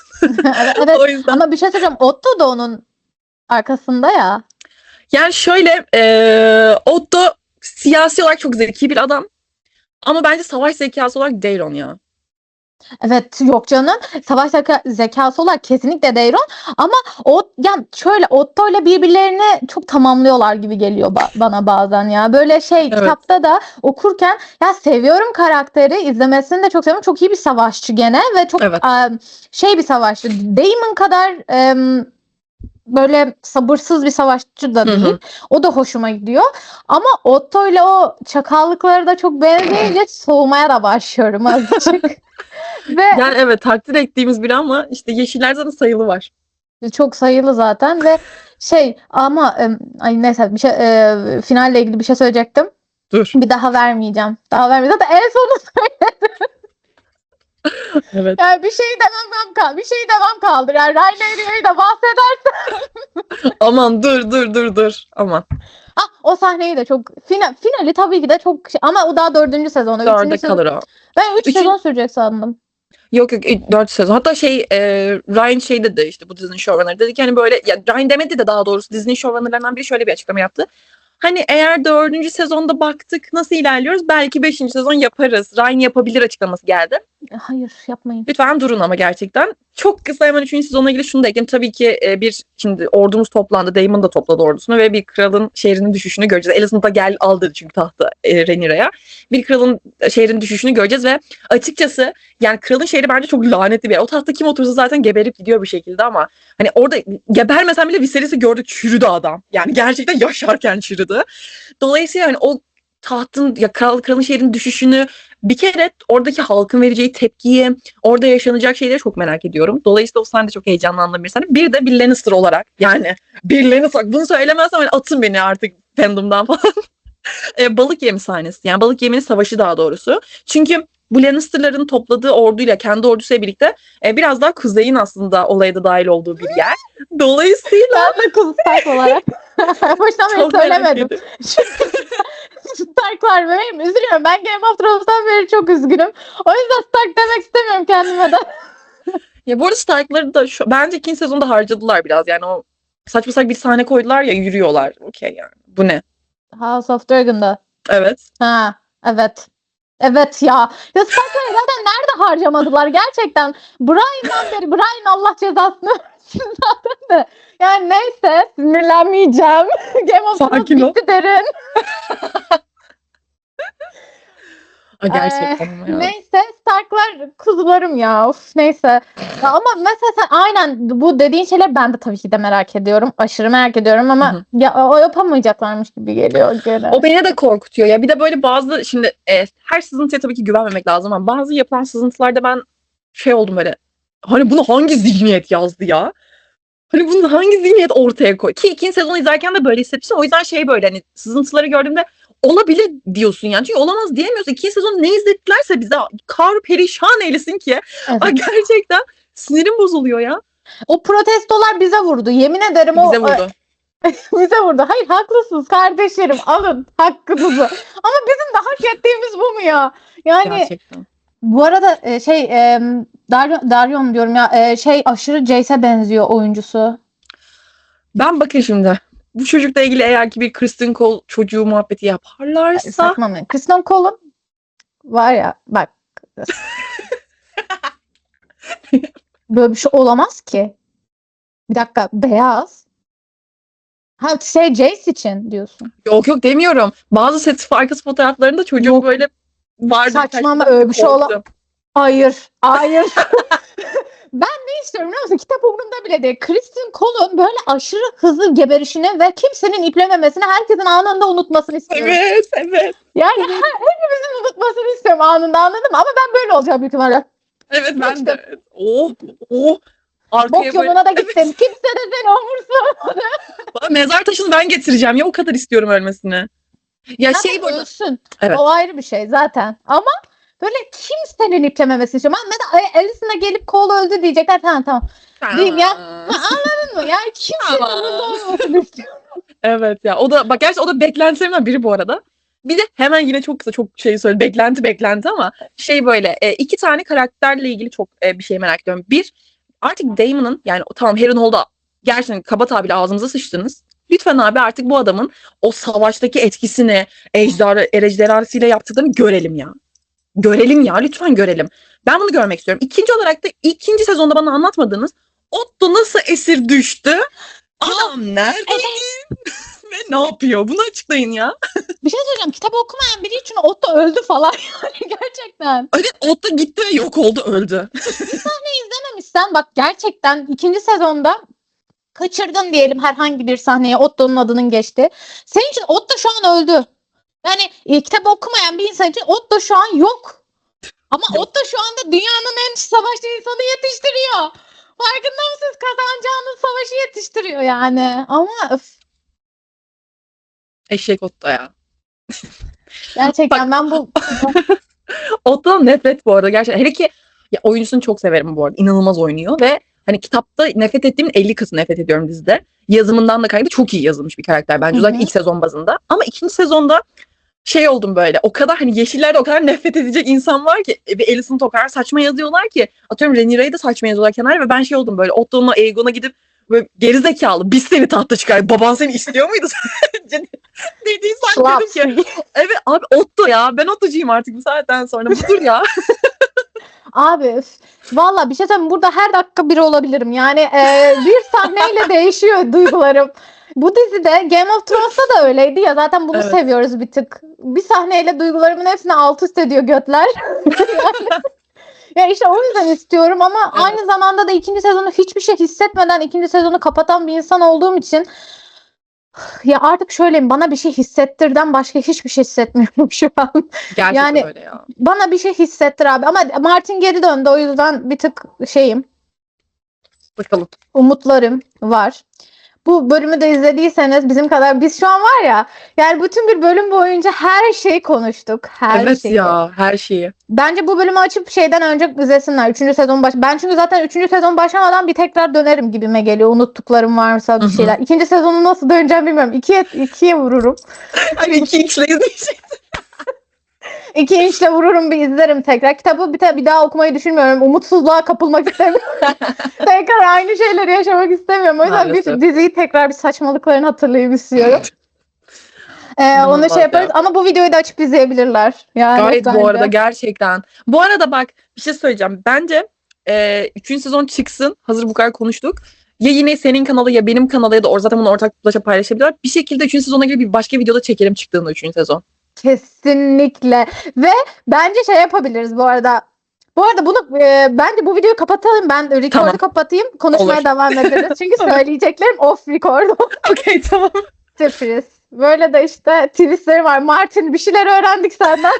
Evet. O yüzden. Ama bir şey söyleyeceğim. Otto da onun arkasında ya. Yani şöyle, Otto siyasi olarak çok zeki bir adam. Ama bence savaş zekası olarak Daeron ya. Evet, yok canım. Savaş zekası olarak kesinlikle Daeron. Ama yani şöyle Otto ile birbirlerini çok tamamlıyorlar gibi geliyor bana bazen ya. Böyle Evet. Kitapta da okurken ya seviyorum karakteri. İzlemesini de çok seviyorum. Çok iyi bir savaşçı gene ve çok Evet. bir savaşçı. Daemon kadar böyle sabırsız bir savaşçı da değil. O da hoşuma gidiyor. Ama Otto ile o çakallıkları da çok benzeyince soğumaya da başlıyorum azıcık. Ve Yani evet, takdir ettiğimiz biri ama işte yeşiller zaten sayılı var. çok sayılı zaten ve ama neyse bir şey finalle ilgili bir şey söyleyecektim. Dur. Bir daha vermeyeceğim. Zaten en sonunda söyledim. Evet. Yani bir şey demem kaldı. Yani Rhaenyra'yı da bahsedersen. Aman dur. Aman. O sahneyi de çok finali tabii ki de çok ama o daha 4. sezonu. 4'e kalır o. Ben 3 sezon sürecek sandım. Yok 4 sezon. Hatta Ryan dedi, işte bu dizinin showrunner dedi ki hani böyle, ya Ryan demedi de daha doğrusu dizinin showrunnerlarından biri şöyle bir açıklama yaptı. Hani eğer 4. sezonda baktık nasıl ilerliyoruz, belki 5. sezon yaparız. Ryan yapabilir açıklaması geldi. Hayır, yapmayın. Lütfen durun ama gerçekten. Çok kısa hemen 3. sezonla ilgili şunu da ekleyeyim. Tabii ki şimdi ordumuz toplandı. Daemon da topladı ordusunu ve bir kralın şehrinin düşüşünü göreceğiz. Alicent da aldı çünkü tahtı Rhaenyra'ya. Bir kralın şehrinin düşüşünü göreceğiz ve açıkçası yani kralın şehri bence çok lanetli bir yer. O tahtta kim otursa zaten geberip gidiyor bir şekilde, ama hani orada gebermesen bile Viserys'i gördük, çürüdü adam. Yani gerçekten yaşarken çürüdü. Dolayısıyla hani o tahtın ya kralın şehrinin düşüşünü, bir kere oradaki halkın vereceği tepkiyi, orada yaşanacak şeyleri çok merak ediyorum. Dolayısıyla o sahnede çok heyecanlandığım bir sahne. Bir de bir Lannister olarak, yani bir Lannister, bunu söylemezsem hani atın beni artık fandom'dan falan. Balık yemi sahnesi, yani balık yeminin savaşı daha doğrusu. Çünkü bu Lannister'ların topladığı orduyla kendi ordusuyla birlikte biraz daha kuzeyin aslında olaya da dahil olduğu bir yer. Dolayısıyla Ben de kız Stark olarak baştan beri çok merak söylemedim. ediyorum. Starklar bebeğim, üzülüyorum. Ben Game of Thrones'tan beri çok üzgünüm. O yüzden Stark demek istemiyorum kendime de. Ya bu arada Stark'ları da bence 2. sezonda harcadılar biraz. Yani o saçma sapan bir sahne koydular ya, yürüyorlar. Okey yani. Bu ne? House of Dragon'da. Evet. Ha, evet. Evet ya. Ya Stark'ları zaten nerede harcamadılar gerçekten. Brian Allah cezasını versin zaten de. Yani neyse, sinirlenmeyeceğim. Game of Thrones Sakin ol. bitti derin. Gerçekten ama ya. Neyse, Stark'lar kuzularım ya. Of, neyse. Ya ama mesela sen aynen bu dediğin şeyler ben de tabii ki de merak ediyorum. Aşırı merak ediyorum ama ya o yapamayacaklarmış gibi geliyor gene. O beni de korkutuyor ya. Bir de böyle bazı, şimdi her sızıntıya tabii ki güvenmemek lazım ama bazı yapılan sızıntılarda ben oldum böyle. Hani bunu hangi zihniyet yazdı ya? Hani bunu hangi zihniyet ortaya koy? Ki 2. sezonu izlerken de böyle hissetmiştim. O yüzden böyle hani sızıntıları gördüğümde olabilir diyorsun yani. Çünkü olamaz diyemiyorsun. 2. sezonu ne izlettilerse bize kar perişan eylesin ki. Evet. Gerçekten sinirim bozuluyor ya. O protestolar bize vurdu. Yemin ederim Bize vurdu. Bize vurdu. Hayır haklısınız kardeşlerim. Alın hakkınızı. Ama bizim de hak ettiğimiz bu mu ya? Yani Gerçekten. bu arada Darion diyorum ya aşırı Jace'e benziyor oyuncusu. Ben bakın şimdi. Bu çocukla ilgili eğer ki bir Kristen Cole çocuğu muhabbeti yaparlarsa Saçmalamayın. Kristen Cole'un var ya bak. Böyle bir şey olamaz ki. Bir dakika beyaz. Ha Jace için diyorsun. yok demiyorum. Bazı set arkası fotoğraflarında çocuk Yok. böyle vardı. Saçmalama, öyle bir şey korktum. Hayır. Ben ne istiyorum biliyor musun? Kitap umurumda bile değil. Kristen Cole'un böyle aşırı hızlı geberişini ve kimsenin iplememesini, herkesin anında unutmasını istiyorum. Evet. Yani hepimizin unutmasını istiyorum anında, anladın mı? Ama ben böyle olacağım büyük ihtimalle. Evet ben de. Oh. Arkaya Bok böyle yoluna da gittim. Kimse de seni umursamadı. mezar taşını ben getireceğim ya, o kadar istiyorum ölmesini. Ya Zaten burada. ölsün. Evet. O ayrı bir şey zaten. Ama böyle kimsenin iplememesini istiyorum. Mesela Alice'ine gelip Cole öldü diyecekler. Tamam. Diyeyim ya. Anladın mı? Yani kimsenin Tamam. umurunda olmamasını istiyorum. Evet ya, o da bak gerçi o da beklentilerimden biri bu arada. Bir de hemen yine çok kısa çok şey söyle, beklenti ama böyle iki tane karakterle ilgili çok bir şey merak ediyorum. Bir, artık Damon'ın, yani tamam Harrenhal'da gerçekten kaba tabirle ağzımıza sıçtınız. Lütfen abi artık bu adamın o savaştaki etkisini ejderhasıyla yaptıklarını görelim ya. Görelim ya, lütfen görelim. Ben bunu görmek istiyorum. İkinci olarak da ikinci sezonda bana anlatmadığınız Otto nasıl esir düştü? Adam nerede? Ve ne yapıyor? Bunu açıklayın ya. Bir şey söyleyeceğim. Kitabı okumayan biri için Otto öldü falan yani gerçekten. Evet, Otto gitti ve yok oldu, öldü. İzlememişsen bak gerçekten ikinci sezonda kaçırdın diyelim herhangi bir sahneye Otto'nun adının geçti. Senin için Otto şu an öldü. Yani kitabı okumayan bir insan için Otto şu an yok. Ama Yok. Otto şu anda dünyanın en savaşçı insanı yetiştiriyor. Farkında mısınız? Kazanacağınız savaşı yetiştiriyor yani. Ama Eşek Otto ya. gerçekten ben bu Otto'dan nefret bu arada gerçekten. Hele ki ya, oyuncusunu çok severim bu arada. İnanılmaz oynuyor ve hani kitapta nefret ettiğimin 50 katı nefret ediyorum dizide. Yazımından da kaynaklı çok iyi yazılmış bir karakter bence. Özellikle ilk sezon bazında. Ama ikinci sezonda oldum böyle. O kadar hani yeşillerde o kadar nefret edecek insan var ki ve Alicent o kadar saçma yazıyorlar ki. Atıyorum Rhaenyra'yı da saçma yazıyorlar kenara ve ben oldum böyle. Otto'nun o Aegon'a gidip böyle gerizekalı biz seni tahta çıkar. Baban seni istiyor muydu? Dediysen dedim ki evet abi Otto ya. Ben Otto'cuyum artık bu saatten sonra. Budur ya. Abi valla bir şey söyleyeyim, burada her dakika biri olabilirim. Yani bir sahneyle değişiyor duygularım. Bu dizide Game of Thrones'ta da öyleydi ya, zaten bunu Evet. seviyoruz bir tık. Bir sahneyle duygularımın hepsini alt üst ediyor götler. Ya işte o yüzden istiyorum ama Evet. aynı zamanda da ikinci sezonu hiçbir şey hissetmeden ikinci sezonu kapatan bir insan olduğum için ya artık şöyleyim, bana bir şey hissettirden başka hiçbir şey hissetmiyorum şu an. Gerçekten Yani- öyle ya. Bana bir şey hissettir abi ama Martin geri döndü, o yüzden bir tık Bakalım. umutlarım var. Bu bölümü de izlediyseniz bizim kadar biz şu an var ya, yani bütün bir bölüm boyunca her şeyi konuştuk. Her Evet şeyi. ya, her şeyi. Bence bu bölümü açıp şeyden önce izlesinler. 3. sezon Ben çünkü zaten 3. sezon başlamadan bir tekrar dönerim gibime geliyor. Unuttuklarım varsa bir Hı hı. şeyler. 2. sezonu nasıl döneceğim bilmiyorum. İkiye vururum. Hani 2x'le izleyecek. 2 inçle vururum, bir izlerim tekrar. Kitabı bir daha okumayı düşünmüyorum. Umutsuzluğa kapılmak istemiyorum. Tekrar aynı şeyleri yaşamak istemiyorum. O yüzden Maalesef. diziyi tekrar bir saçmalıklarını hatırlayıp istiyorum. Onu İnanılmaz şey yaparız ya. ama bu videoyu da açıp izleyebilirler. Yani Gayet bence. bu arada gerçekten. Bu arada bak bir şey söyleyeceğim. Bence 3. sezon çıksın. Hazır bu kadar konuştuk. Ya yine senin kanalı ya benim kanala ya da zaten bunu ortaklaşa paylaşabilirler. Bir şekilde 3. sezona gibi bir başka videoda çekelim çıktığında 3. sezon. Kesinlikle. Ve bence şey yapabiliriz bu arada. Bu arada bunu bence bu videoyu kapatalım. Ben record'u Tamam. kapatayım. Konuşmaya Olur. devam ederiz. Çünkü söyleyeceklerim off record. Okey tamam. Sürpriz. Böyle de işte twistleri var. Martin, bir şeyler öğrendik senden.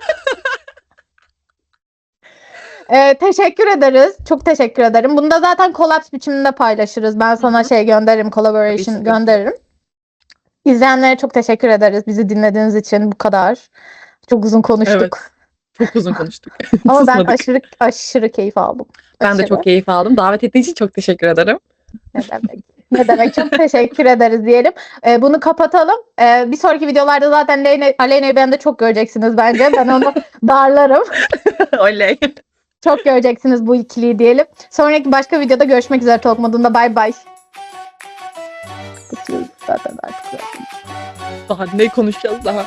Teşekkür ederiz. Çok teşekkür ederim. Bunu da zaten collabs biçiminde paylaşırız. Ben sana gönderirim. Collaboration Tabii ki. gönderirim. İzleyenlere çok teşekkür ederiz. Bizi dinlediğiniz için bu kadar. Çok uzun konuştuk. Evet. Çok uzun konuştuk. Ama ben Susmadık. aşırı keyif aldım. Ben de Aşırı. çok keyif aldım. Davet ettiğin için çok teşekkür ederim. Ne demek. Ne demek, çok teşekkür ederiz diyelim. Bunu kapatalım. Bir sonraki videolarda zaten Aleyna'yı ben de çok göreceksiniz bence. Ben onu darlarım. Oley. Çok göreceksiniz bu ikiliyi diyelim. Sonraki başka videoda görüşmek üzere Talk Modunda. Bay bay. Kapatıyoruz zaten artık. Daha ne konuşacağız daha?